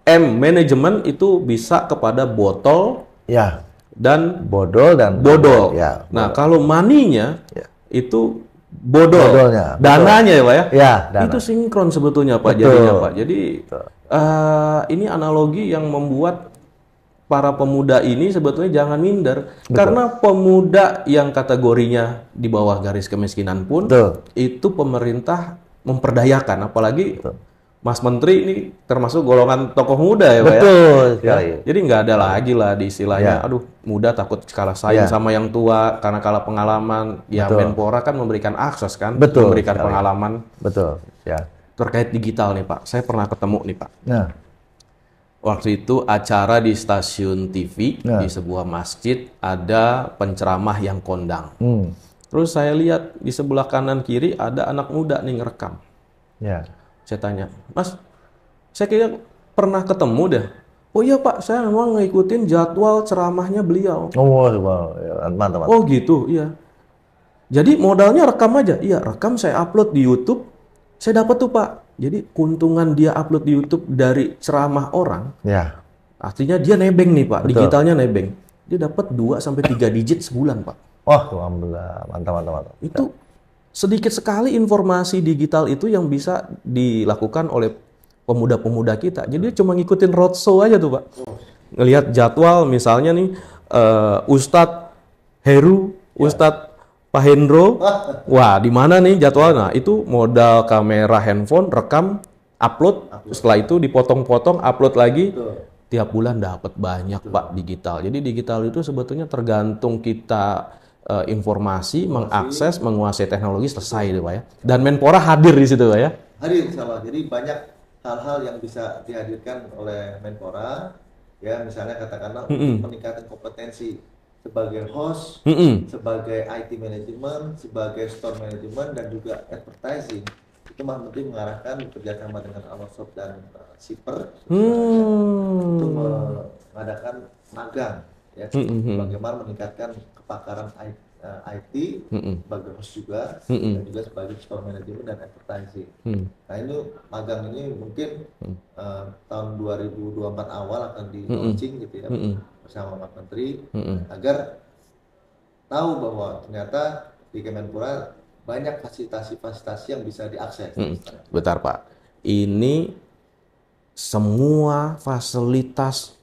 M manajemen itu bisa kepada botol, Ya. dan Bodol dan bodol. Ya. Nah, kalau money-nya Ya. itu bodol. Bodolnya, betul. Dananya ya Pak ya? Ya, dana. Itu sinkron sebetulnya Pak Betul. jadinya Pak. Jadi Betul. ini analogi yang membuat para pemuda ini sebetulnya jangan minder. Betul. Karena pemuda yang kategorinya di bawah garis kemiskinan pun Betul. itu pemerintah memperdayakan. Apalagi Betul. Mas Menteri ini termasuk golongan tokoh muda ya Pak ya? Betul Ya, sekali. jadi nggak ada lagi lah di istilahnya, aduh muda takut kalah saing sama yang tua karena kalah pengalaman. Ya Betul. Menpora kan memberikan akses kan, Betul memberikan sekali. pengalaman. Betul. Ya. Terkait digital nih Pak, saya pernah ketemu nih Pak. Nah. Waktu itu acara di stasiun TV di sebuah masjid ada penceramah yang kondang. Terus saya lihat di sebelah kanan kiri ada anak muda nih ngerekam. Ya. Saya tanya, Mas, saya kayaknya pernah ketemu deh. Oh iya Pak, saya memang ngikutin jadwal ceramahnya beliau. Oh, wow. Ya, mantap. Oh gitu, iya. Jadi modalnya rekam aja. Iya, rekam saya upload di YouTube. Saya dapat tuh Pak. Jadi keuntungan dia upload di YouTube dari ceramah orang, Ya. artinya dia nebeng nih Pak, Betul. digitalnya nebeng. Dia dapat 2 sampai 3 digit sebulan Pak. Wah, alhamdulillah. Mantap. Itu sedikit sekali informasi digital itu yang bisa dilakukan oleh pemuda-pemuda kita. Jadi dia cuma ngikutin roadshow aja tuh Pak. Ngelihat jadwal misalnya nih Ustadz Heru, Ustadz Pak Hendro, wah di mana nih jadwal? Nah itu modal kamera handphone, rekam, upload. Setelah itu dipotong-potong, upload lagi. Tiap bulan dapat banyak Pak digital. Jadi digital itu sebetulnya tergantung kita informasi, mengakses, menguasai teknologi, selesai itu Pak ya. Dan Menpora hadir di situ Pak ya. Hadir sama. Jadi banyak hal-hal yang bisa dihadirkan oleh Menpora, ya misalnya katakanlah untuk meningkatkan kompetensi sebagai host, sebagai IT management, sebagai store management dan juga advertising. Itu Mas Menteri mengarahkan bekerjasama dengan Alosop dan Shipper untuk mengadakan magang, ya, bagaimana meningkatkan kepakaran IT sebagai host juga dan juga sebagai store management dan advertising. Nah ini magang ini mungkin tahun 2024 awal akan di launching gitu ya bersama Mas Menteri agar tahu bahwa ternyata di Kemenpora banyak fasilitasi yang bisa diakses. Bentar Pak, ini semua fasilitas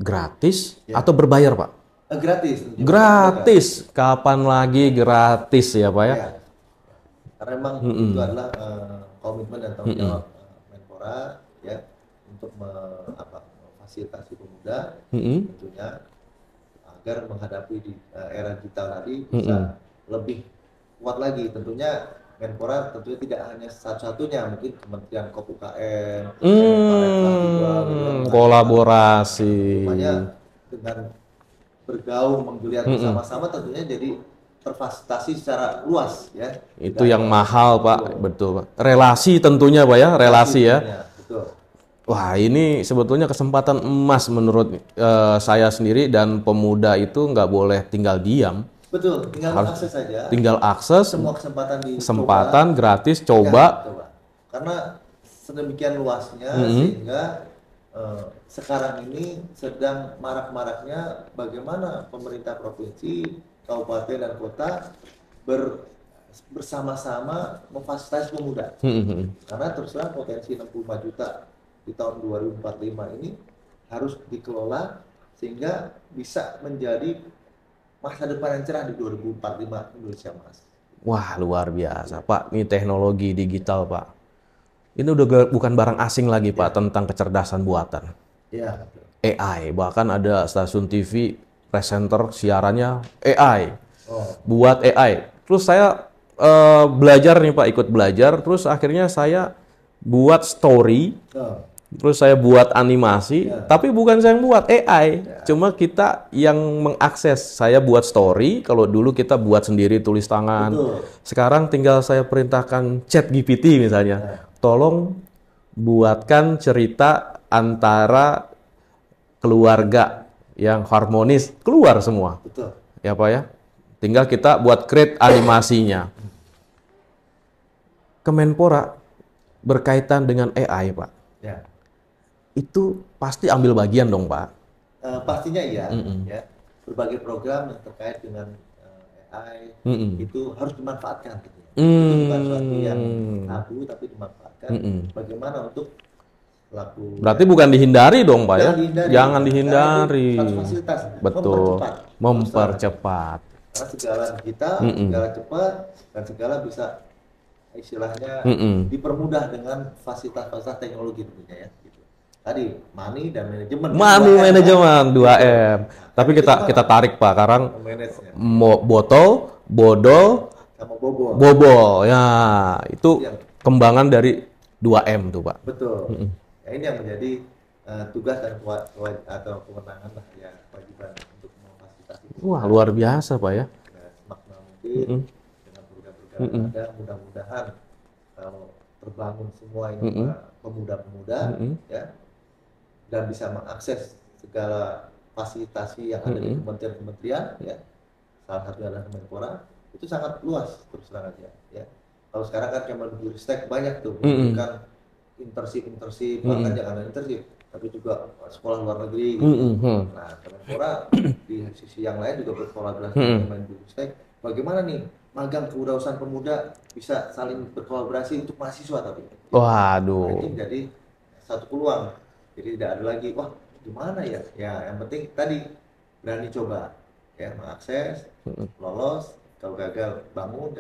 gratis atau berbayar Pak? Gratis. Gratis. Kapan lagi gratis ya Pak ya? Karena memang itu adalah komitmen dan tanggung jawab Menpora ya untuk memfasilitasi pemuda tentunya agar menghadapi di era digital tadi bisa lebih kuat lagi. Tentunya Menpora tentunya tidak hanya satu-satunya, mungkin Kementerian KOP-UKM, kolaborasi. Makanya dengan bergaul menggeliat bersama-sama tentunya jadi terfasilitasi secara luas ya. Itu yang mahal Pak, betul Pak. Relasi tentunya Pak ya, relasi ya. Betul. Wah ini sebetulnya kesempatan emas menurut saya sendiri, dan pemuda itu nggak boleh tinggal diam. Betul, tinggal akses saja. Tinggal akses, semua kesempatan kesempatan gratis, coba. Karena sedemikian luasnya sehingga sekarang ini sedang marak-maraknya bagaimana pemerintah provinsi, kabupaten dan kota bersama-sama memfasilitasi pemuda. Karena terus terang potensi 65 juta di tahun 2045 ini harus dikelola sehingga bisa menjadi masa depan yang cerah di 2045 Indonesia Mas. Wah luar biasa Pak, ini teknologi digital Pak. Ini udah bukan barang asing lagi Pak tentang kecerdasan buatan. Iya. AI, bahkan ada stasiun TV presenter siarannya AI, buat AI. Terus saya belajar nih Pak, ikut belajar. Terus akhirnya saya buat story. Terus saya buat animasi, tapi bukan saya yang buat, AI. Cuma kita yang mengakses. Saya buat story, kalau dulu kita buat sendiri tulis tangan. Sekarang tinggal saya perintahkan ChatGPT misalnya. Tolong buatkan cerita antara keluarga yang harmonis, keluar semua. Ya Pak ya. Tinggal kita buat create animasinya. Kemenpora berkaitan dengan AI Pak. Itu pasti ambil bagian dong Pak. pastinya iya, ya. Berbagai program yang terkait dengan AI itu harus dimanfaatkan. Gitu. Itu bukan suatu yang tabu, tapi dimanfaatkan. Bagaimana untuk pelaku? Berarti bukan dihindari dong, Pak ya? Jangan Karena dihindari. itu satu fasilitas. Betul. Mempercepat. Karena segala digital, segala cepat, dan segala bisa istilahnya dipermudah dengan fasilitas-fasilitas teknologi tentunya ya. Gitu. Tadi money dan manajemen. Money manajemen 2M. Tapi kita tarik Pak, sekarang botol, bodol, sama bobol. Bobol. Ya, itu kembangan dari 2M tuh, Pak. Betul. Ya, ini yang menjadi tugas dan atau kewenangan lah ya, kewajiban untuk memfasilitasi. Wah, luar biasa, Pak ya. Semaksimal mungkin dengan program-program yang ada, mudah-mudahan kalau terbangun semua ini pemuda-pemuda ya, dan bisa mengakses segala fasilitasi yang ada di kementerian-kementerian ya, salah satunya adalah Kemenpora, itu sangat luas terus terang aja ya. Kalau sekarang kan Kemendikbudristek banyak tuh menunjukkan internship, bahkan jangan ada internship, tapi juga sekolah luar negeri gitu. Nah, Kemenpora di sisi yang lain juga berkolaborasi dengan Kemendikbudristek. Bagaimana nih magang kewirausahaan pemuda bisa saling berkolaborasi untuk mahasiswa tapi. Waduh. Nah, ini menjadi satu peluang. Jadi tidak ada lagi, wah gimana ya? Ya yang penting tadi berani coba, ya mengakses, lolos. Kalau gagal bangun,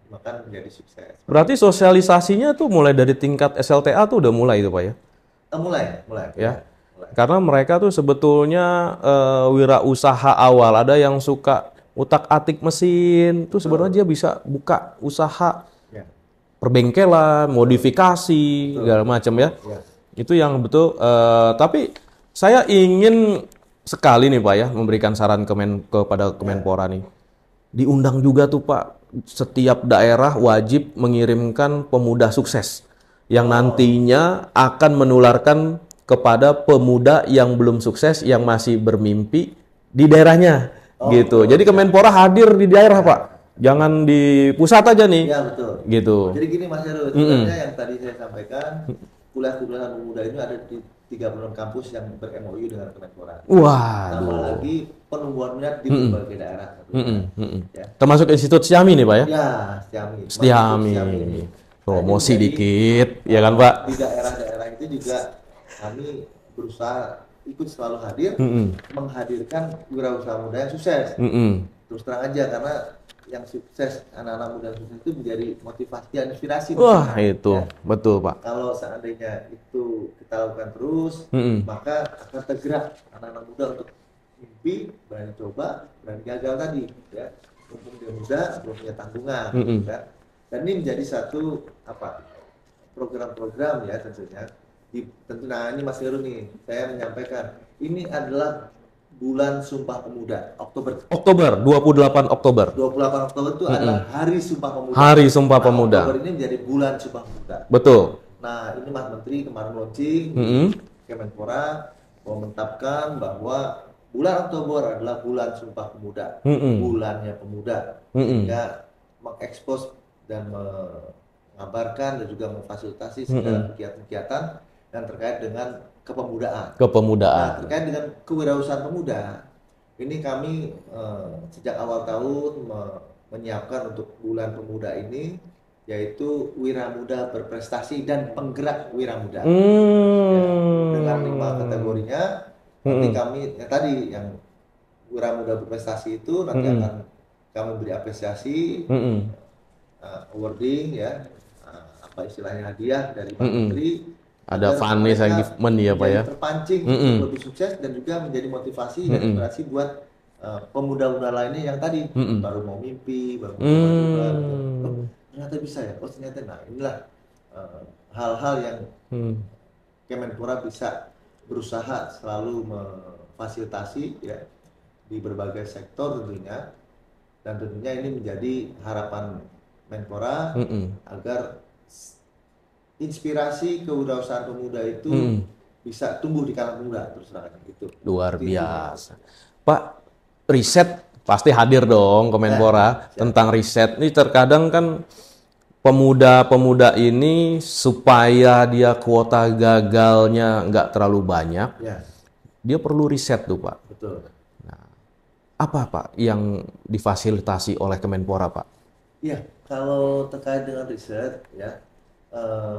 maka menjadi sukses. Berarti sosialisasinya tuh mulai dari tingkat SLTA tuh udah mulai itu Pak ya? Mulai. Ya. Mulai. Karena mereka tuh sebetulnya wirausaha awal, ada yang suka utak-atik mesin, tuh sebenarnya dia bisa buka usaha perbengkelan, modifikasi, segala macam ya. Itu yang betul. Tapi saya ingin sekali nih Pak ya memberikan saran kepada Kemenpora nih. Diundang juga tuh Pak, setiap daerah wajib mengirimkan pemuda sukses yang nantinya akan menularkan kepada pemuda yang belum sukses, yang masih bermimpi di daerahnya. Gitu. Jadi Kemenpora hadir di daerah Pak. Jangan di pusat aja nih. Ya betul. Gitu. Jadi gini Mas Heru, sebenarnya yang tadi saya sampaikan, kuliah-kuliah pemuda ini ada di 36 kampus yang ber-MOU dengan Kemenpora. Wah. Tambah lagi penumbuhan minat di berbagai daerah. Ya. Termasuk Institut Stiami nih Pak ya? Ya, Stiami. Promosi dikit, ya kan Pak? Di daerah-daerah itu juga kami berusaha ikut selalu hadir, menghadirkan wirausaha muda yang sukses. Terus terang aja, karena yang sukses, anak-anak muda yang sukses itu menjadi motivasi dan inspirasi. Wah itu, ya. Betul Pak. Kalau seandainya itu kita lakukan terus, maka akan tergerak anak-anak muda untuk mimpi, berani coba, berani gagal tadi. Ya. Mumpung dia muda, belum punya tanggungan. Ya. Dan ini menjadi satu program-program ya tentunya. Nah ini Mas Heru nih, saya menyampaikan, ini adalah bulan Sumpah Pemuda, Oktober, 28 Oktober. 28 Oktober itu adalah Hari Sumpah Pemuda. Hari Sumpah Pemuda. Oktober ini menjadi bulan Sumpah Pemuda. Betul. Nah, ini Mas Menteri kemarin launching, Kemenpora menetapkan bahwa bulan Oktober adalah bulan Sumpah Pemuda, bulannya pemuda, sehingga mengekspos dan mengabarkan dan juga memfasilitasi segala kegiatan-kegiatan yang terkait dengan kepemudaan. Nah, terkait dengan kewirausahaan pemuda, ini kami sejak awal tahun menyiapkan untuk bulan pemuda ini, yaitu Wira Muda Berprestasi dan Penggerak Wira Muda. Ya, dengan 5 kategorinya, nanti kami tadi yang Wira Muda Berprestasi itu nanti akan kami beri apresiasi, awarding ya, apa istilahnya, hadiah dari Pak Menteri. Ada fundraising given ya Pak ya. Terpancing untuk lebih sukses dan juga menjadi motivasi dan inspirasi buat pemuda-pemuda lainnya yang tadi baru mau mimpi, baru mau coba, ternyata bisa ya. Oh ternyata, nah inilah hal-hal yang Kemenpora bisa berusaha selalu memfasilitasi ya di berbagai sektor tentunya, dan tentunya ini menjadi harapan Menpora agar inspirasi kewirausahaan pemuda itu bisa tumbuh di kalangan pemuda, terus terang gitu. Luar biasa. Pak, riset pasti hadir dong Kemenpora tentang riset. Ini terkadang kan pemuda-pemuda ini supaya dia kuota gagalnya nggak terlalu banyak, dia perlu riset tuh Pak. Betul. Apa Pak yang difasilitasi oleh Kemenpora Pak? Iya, kalau terkait dengan riset ya,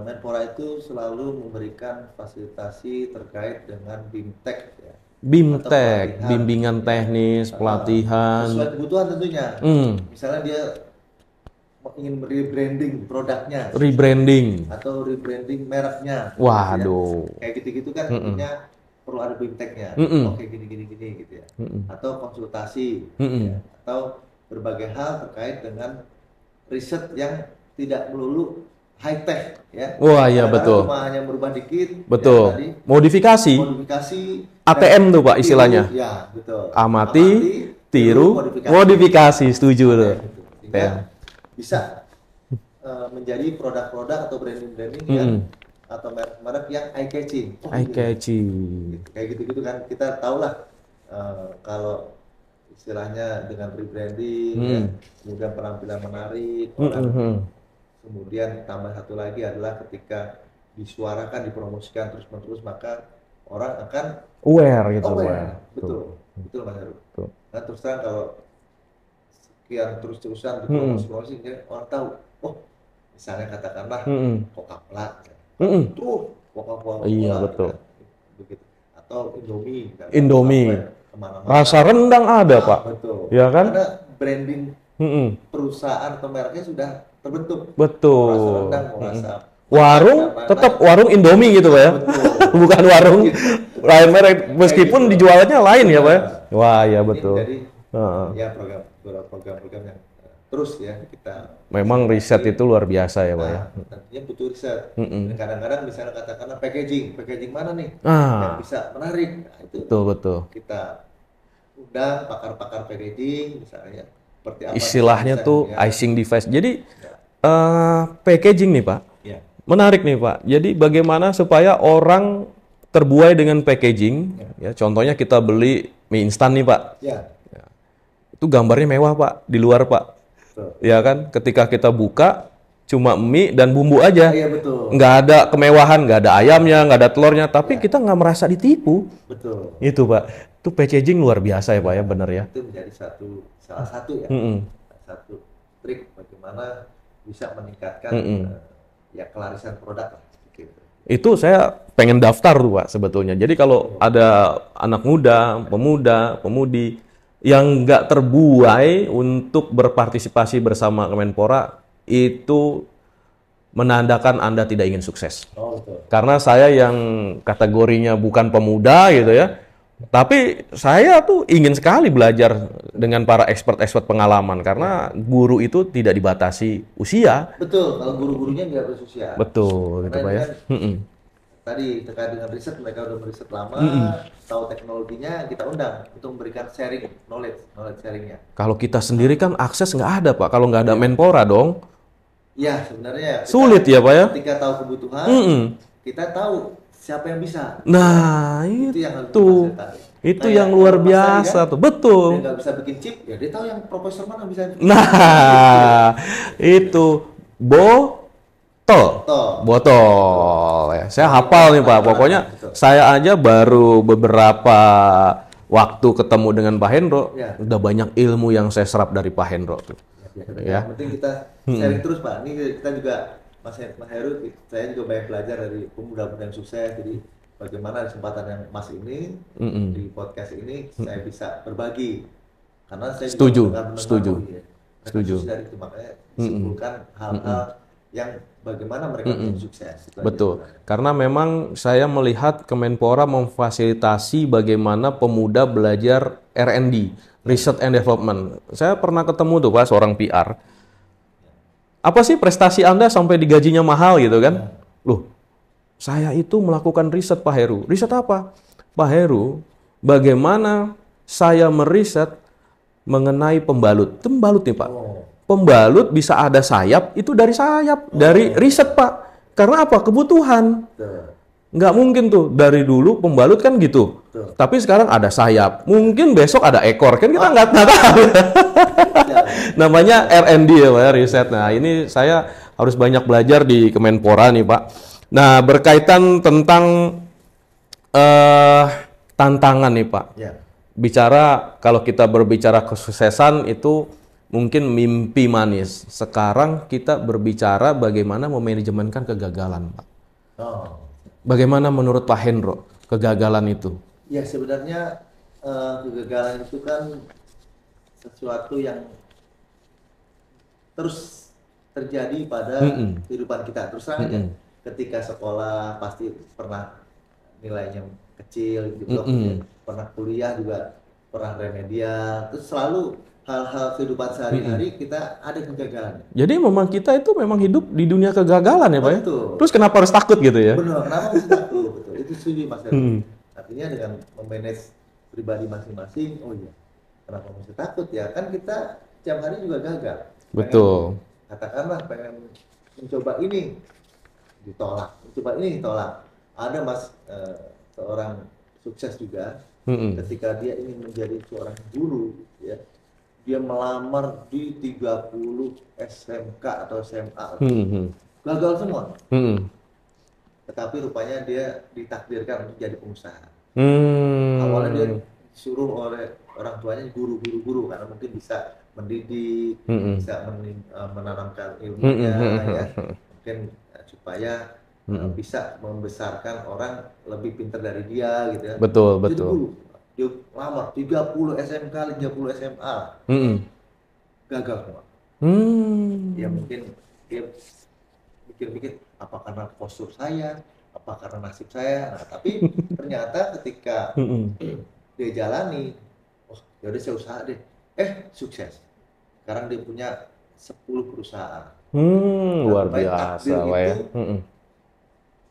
Menpora itu selalu memberikan fasilitasi terkait dengan BIMTEK ya. BIMTEK, Pelatihan, bimbingan ya. teknis, pelatihan. Sesuai kebutuhan tentunya. Misalnya dia ingin rebranding produknya, Rebranding. atau rebranding mereknya. Waduh. Ya. Kayak gitu-gitu kan tentunya perlu ada BIMTEK-nya. Oke, gini gitu ya. Atau konsultasi, ya. Atau berbagai hal terkait dengan riset yang tidak melulu high tech ya. Wah, iya betul. Cuma hanya merubah dikit. Betul. Ya, tadi, modifikasi. ATM tuh Pak istilahnya. Ya, betul. Amati, tiru, modifikasi. Setuju tuh. Sehingga bisa menjadi produk-produk atau branding-branding yang atau merek-merek yang eye catching. Eye catching. Kayak gitu-gitu kan kita tahulah kalau istilahnya dengan rebranding ya, kemudian penampilan menarik, kemudian tambah satu lagi adalah ketika disuarakan, dipromosikan terus-menerus, maka orang akan aware gitu. Betul Mas Heru. Nah terus terang kalau sekian terus-terusan dipromosi, orang tahu, oh misalnya katakanlah Coca-Cola, terus Coca-Cola, iya betul. Begitu. Atau Indomie. Rasa rendang ada Pak. Betul. Ya kan? Karena branding perusahaan atau mereknya sudah terbentuk. Betul. Rasa rendang, rasa warung tetap warung Indomie gitu Pak ya. Bukan warung lain merek meskipun dijualnya lain ya Pak ya. Wah, ya betul. Jadi ya program-program yang terus ya kita memang riset itu luar biasa ya Pak ya. Tentunya butuh riset. Dan kadang-kadang misalnya katakanlah packaging mana nih yang bisa menarik. Nah, itu betul. Kita undang pakar-pakar packaging misalnya seperti apa istilahnya tuh icing device. Jadi packaging nih Pak. Ya. Menarik nih Pak. Jadi bagaimana supaya orang terbuai dengan packaging ya. Contohnya kita beli mie instan nih Pak. Ya. Itu gambarnya mewah Pak di luar Pak. Betul. Ya kan, ketika kita buka cuma mie dan bumbu aja, iya, betul. Nggak ada kemewahan, nggak ada ayamnya, nggak ada telurnya, tapi kita nggak merasa ditipu. Betul. Itu Pak, itu packaging luar biasa ya Pak ya, bener ya. Itu menjadi salah satu ya, satu trik bagaimana bisa meningkatkan ya kelarisan produk. Gitu. Itu saya pengen daftar tuh Pak sebetulnya. Jadi kalau ada anak muda, pemuda, pemudi yang nggak terbuai untuk berpartisipasi bersama Kemenpora, itu menandakan Anda tidak ingin sukses. Betul. Karena saya yang kategorinya bukan pemuda gitu ya, tapi saya tuh ingin sekali belajar dengan para expert-expert pengalaman, karena guru itu tidak dibatasi usia. Betul, kalau guru-gurunya nggak berusia. Betul, gitu Pak ya. Tadi terkait dengan riset, mereka udah meriset lama, tahu teknologinya, kita undang untuk memberikan sharing, knowledge sharingnya. Kalau kita sendiri kan akses nggak ada Pak, kalau nggak ada Menpora dong. Iya, sebenarnya. Sulit ya Pak ya? Ketika tahu kebutuhan, kita tahu siapa yang bisa. Nah, itu yang harus itu yang luar biasa tuh, betul. Dia nggak bisa bikin chip, ya dia tahu yang profesor mana bisa. Nah, itu botol ya. Saya hafal nih Pak. Pokoknya saya aja baru beberapa waktu ketemu dengan Pak Hendro, udah banyak ilmu yang saya serap dari Pak Hendro tuh. Ya. Yang penting kita sharing terus Pak. Ini kita juga Mas Heru, saya juga banyak belajar dari pemuda-pemuda yang sukses. Jadi bagaimana kesempatan yang Mas ini di podcast ini saya bisa berbagi. Karena saya setuju. Dari itu makanya simpulkan hal-hal yang bagaimana mereka menjadi sukses. Betul. Karena memang saya melihat Kemenpora memfasilitasi bagaimana pemuda belajar R&D, Research and Development. Saya pernah ketemu tuh Pak seorang PR. Apa sih prestasi Anda sampai digajinya mahal gitu kan? Loh, saya itu melakukan riset Pak Heru. Riset apa? Pak Heru, bagaimana saya meriset mengenai pembalut. Itu pembalut nih Pak. Pembalut bisa ada sayap, itu dari sayap, dari riset Pak. Karena apa? Kebutuhan. Nggak mungkin tuh, dari dulu pembalut kan gitu. Tapi sekarang ada sayap, mungkin besok ada ekor, kan kita nggak tahu. Namanya R&D ya Pak, riset. Nah ini saya harus banyak belajar di Kemenpora nih Pak. Nah berkaitan tentang tantangan nih Pak. Ya. Bicara, kalau kita berbicara kesuksesan itu mungkin mimpi manis. Sekarang kita berbicara bagaimana memanajemenkan kegagalan, Pak. Oh. Bagaimana menurut Pak Hendro kegagalan itu? Ya sebenarnya kegagalan itu kan sesuatu yang terus terjadi pada kehidupan kita. Terus terang aja, ketika sekolah pasti pernah nilainya kecil gitu, pernah kuliah juga pernah remedial, terus selalu hal-hal kehidupan sehari-hari kita ada kegagalan. Jadi memang kita itu memang hidup di dunia kegagalan ya Pak ya? Betul. Terus kenapa harus takut gitu ya? Benar, kenapa harus takut? Betul, itu setuju Mas Heru. Artinya dengan memanage pribadi masing-masing, oh iya, kenapa mesti takut ya? Kan kita tiap hari juga gagal. Betul. Katakanlah pengen mencoba ini, ditolak. Mencoba ini ditolak. Ada Mas seorang sukses juga, ketika dia ingin menjadi seorang guru, ya, dia melamar di 30 SMK atau SMA, gagal semua. Tetapi rupanya dia ditakdirkan untuk jadi pengusaha. Awalnya dia disuruh oleh orang tuanya guru karena mungkin bisa mendidik, bisa menanamkan ilmunya, ya, mungkin supaya bisa membesarkan orang lebih pintar dari dia gitu ya. Betul. Dia lamar 30 SMK, 30 SMA, gagal semua. Ya mungkin dia pikir-pikir apa karena postur saya, apa karena nasib saya. Nah, tapi ternyata ketika dia jalani, oh yaudah saya usaha deh, sukses. Sekarang dia punya 10 perusahaan. Luar biasa Pak ya.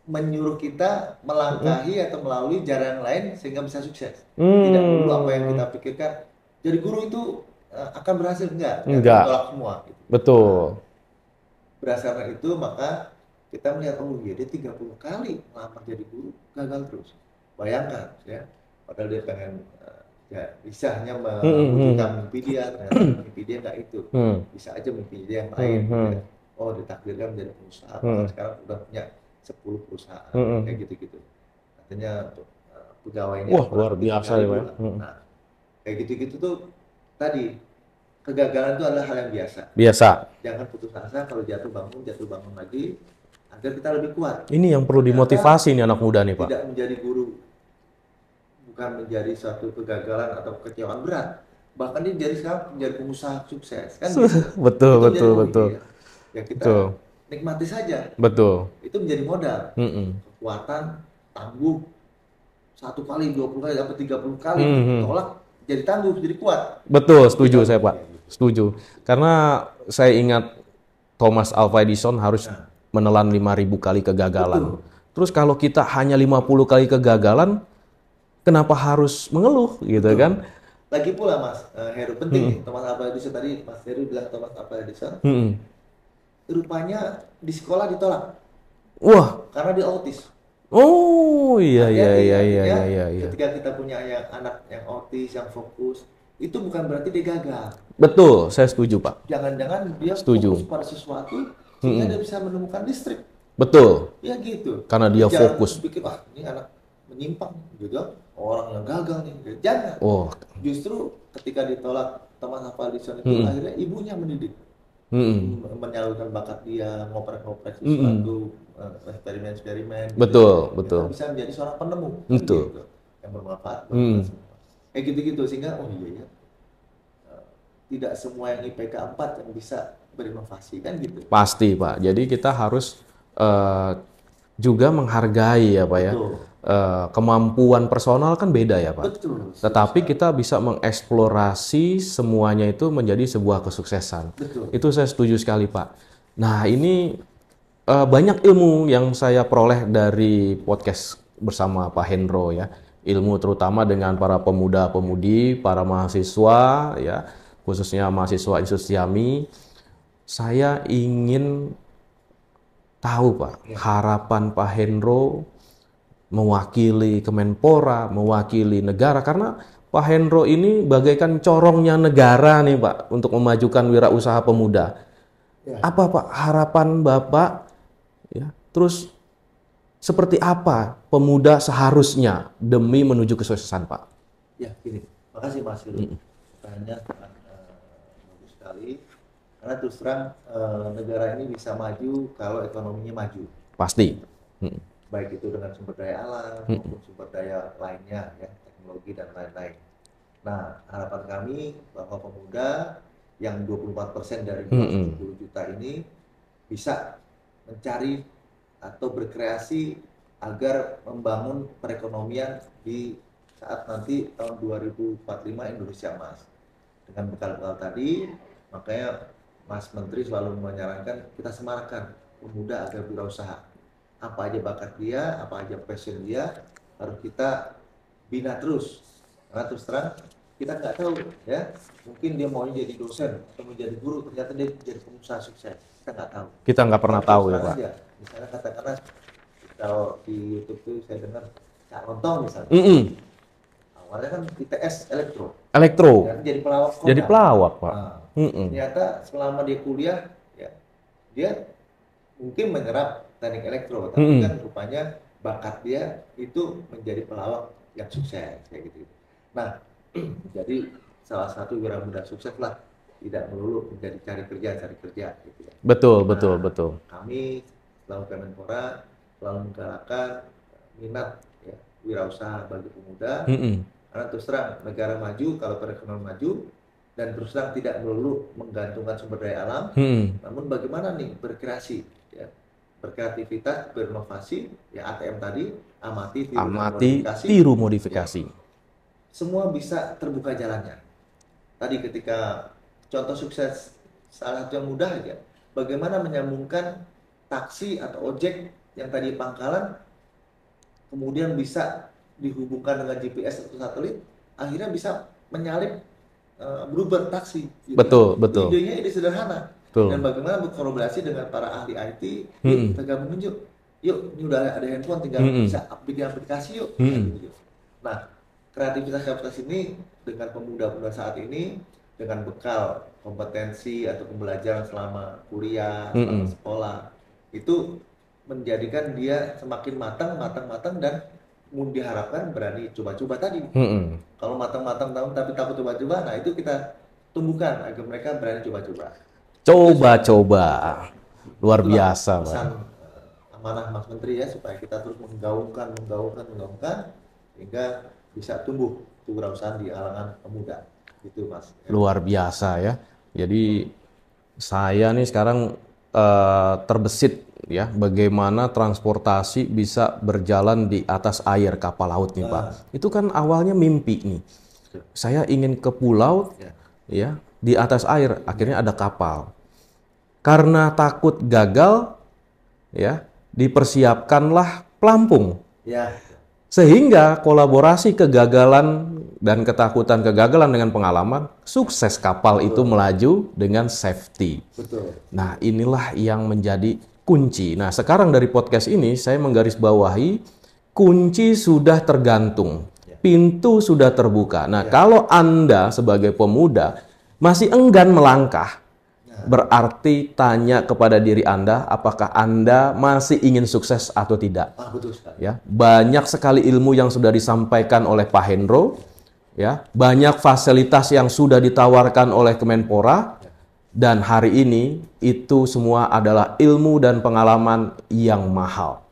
Menyuruh kita melangkahi atau melalui jalan lain sehingga bisa sukses. Tidak perlu apa yang kita pikirkan. Jadi guru itu akan berhasil enggak? Tolak semua. Gitu. Betul. Berdasarkan itu maka kita melihat dia 30 kali melamar jadi guru gagal terus. Bayangkan ya, padahal dia pengen bisa hanya mewujudkan mimpi dia, ternyata mimpi dia enggak itu. Bisa aja mimpi dia yang lain. Oh ditakdirkan menjadi pengusaha. Sekarang udah punya 10 perusahaan kayak gitu-gitu. Artinya untuk pegawainya. Wah luar biasa ya Pak. Nah, kayak gitu-gitu tuh tadi kegagalan itu adalah hal yang biasa. Jangan putus asa, kalau jatuh bangun lagi agar kita lebih kuat. Ini yang perlu dimotivasi nih anak muda nih Pak. Tidak menjadi guru bukan menjadi suatu kegagalan atau kekecewaan berat. Bahkan dia sekarang menjadi pengusaha sukses kan. Betul. Ya kita nikmati saja. Betul. Itu menjadi modal. Kekuatan, tangguh. 1 kali, 20 kali, dapat 30 kali. Tolak, jadi tangguh, jadi kuat. Betul, setuju saya Pak. Setuju. Karena saya ingat Thomas Alva Edison harus menelan 5.000 kali kegagalan. Terus kalau kita hanya 50 kali kegagalan, kenapa harus mengeluh gitu kan? Lagi pula Mas Heru, penting Thomas Alva Edison tadi, Mas Heru bilang Thomas Alva Edison. Rupanya di sekolah ditolak. Wah, karena dia autis. Oh iya. Ketika kita punya anak yang autis, yang fokus, itu bukan berarti dia gagal. Betul, saya setuju Pak. Jangan-jangan dia fokus pada sesuatu sehingga dia bisa menemukan listrik. Betul. Ya gitu. Karena dia fokus. Pikir ini anak menyimpang juga, orang yang gagal nih. Jangan. Justru ketika ditolak Thomas Alva Edison itu akhirnya ibunya mendidik. Menyalurkan bakat dia, ngoprek sesuatu, eksperimen. Betul. Bisa menjadi seorang penemu. Betul. Gitu, yang bermanfaat buat kita semua. Kayak gitu-gitu sehingga tidak semua yang IPK 4 yang bisa berinovasi kan gitu. Pasti Pak. Jadi kita harus juga menghargai ya Pak ya. Kemampuan personal kan beda ya Pak. Betul. Tetapi kita bisa mengeksplorasi semuanya itu menjadi sebuah kesuksesan. Betul. Itu saya setuju sekali Pak. Nah ini banyak ilmu yang saya peroleh dari podcast bersama Pak Hendro ya. Ilmu terutama dengan para pemuda-pemudi, para mahasiswa ya, khususnya mahasiswa Institut Siami. Saya ingin tahu Pak, harapan Pak Hendro mewakili Kemenpora, mewakili negara, karena Pak Hendro ini bagaikan corongnya negara nih Pak untuk memajukan wirausaha pemuda. Apa Pak harapan Bapak? Ya, terus seperti apa pemuda seharusnya demi menuju kesuksesan, Pak? Ya, gini. Makasih Mas Heru. Pertanyaannya sangat bagus sekali. Karena terus terang negara ini bisa maju kalau ekonominya maju. Pasti. Baik itu dengan sumber daya alam maupun sumber daya lainnya, ya, teknologi dan lain-lain. Nah, harapan kami bahwa pemuda yang 24% dari 70 juta ini bisa mencari atau berkreasi agar membangun perekonomian di saat nanti tahun 2045 Indonesia Emas. Dengan bekal-bekal tadi, makanya Mas Menteri selalu menyarankan kita semarakkan pemuda agar berwirausaha. Apa aja bakat dia, apa aja passion dia, harus kita bina terus. Karena terus terang kita nggak tahu, ya, mungkin dia mau jadi dosen atau menjadi guru, ternyata dia jadi pengusaha sukses. Kita nggak tahu. Kita nggak pernah tahu ya, Pak. Misalnya katakanlah kalau di YouTube itu saya dengar Cak Lontong misalnya. Awalnya kan ITS elektro. Jadi pelawak. Jadi pelawak, Pak. Nah, ternyata selama dia kuliah, ya, dia mungkin menyerap teknik elektro, tapi kan rupanya bakat dia itu menjadi pelawak yang sukses, kayak gitu. Nah, jadi salah satu wira muda sukses lah, tidak melulu menjadi cari kerja gitu ya. Betul. Kami selalu Kemenpora selalu menggalakkan minat, ya, wirausaha bagi pemuda. Karena terus terang negara maju kalau perekonomian maju, dan terus terang tidak melulu menggantungkan sumber daya alam. Namun bagaimana nih berkreasi, ya, berkreativitas, berinovasi, ya, ATM tadi, amati, tiru, modifikasi. Ya. Semua bisa terbuka jalannya. Tadi ketika contoh sukses salah satu yang mudah aja, bagaimana menyambungkan taksi atau ojek yang tadi pangkalan, kemudian bisa dihubungkan dengan GPS atau satelit, akhirnya bisa menyalip beruber taksi. Gitu. Betul. Idenya ide sederhana. Dan bagaimana berkolaborasi dengan para ahli IT, kita gabungin yuk, ini udah ada handphone, tinggal bisa bikin aplikasi yuk. Gitu. Nah, kreativitas ini dengan pemuda-pemuda saat ini, dengan bekal kompetensi atau pembelajaran selama kuliah, selama sekolah, itu menjadikan dia semakin matang dan diharapkan berani coba-coba tadi. Kalau matang-matang tapi takut coba-coba, nah itu kita tumbuhkan agar mereka berani coba-coba. Coba-coba, luar biasa, Pak. Amanah Mas Menteri, ya, supaya kita terus menggaungkan sehingga bisa tumbuh kewirausahaan di kalangan pemuda. Itu, Mas. Luar biasa, ya. Jadi saya nih sekarang terbesit, ya, bagaimana transportasi bisa berjalan di atas air, kapal laut nih, Pak. Itu kan awalnya mimpi nih. Saya ingin ke pulau, ya, di atas air, akhirnya ada kapal. Karena takut gagal, ya, dipersiapkanlah pelampung. Ya. Sehingga kolaborasi kegagalan dan ketakutan kegagalan dengan pengalaman, sukses kapal itu melaju dengan safety. Betul. Nah, inilah yang menjadi kunci. Nah, sekarang dari podcast ini saya menggarisbawahi kunci sudah tergantung, pintu sudah terbuka. Nah, kalau Anda sebagai pemuda masih enggan melangkah, berarti tanya kepada diri Anda, apakah Anda masih ingin sukses atau tidak? Betul sekali. Ya, banyak sekali ilmu yang sudah disampaikan oleh Pak Hendro, ya, banyak fasilitas yang sudah ditawarkan oleh Kemenpora, dan hari ini itu semua adalah ilmu dan pengalaman yang mahal.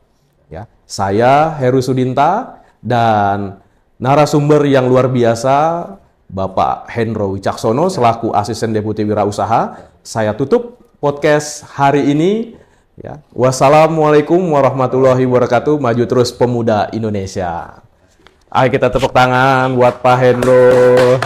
Ya, saya Heru Sudinta dan narasumber yang luar biasa, Bapak Hendro Wicaksono selaku Asisten Deputi Wirausaha. Saya tutup podcast hari ini. Ya. Wassalamualaikum warahmatullahi wabarakatuh. Maju terus pemuda Indonesia. Ayo kita tepuk tangan buat Pak Hendro.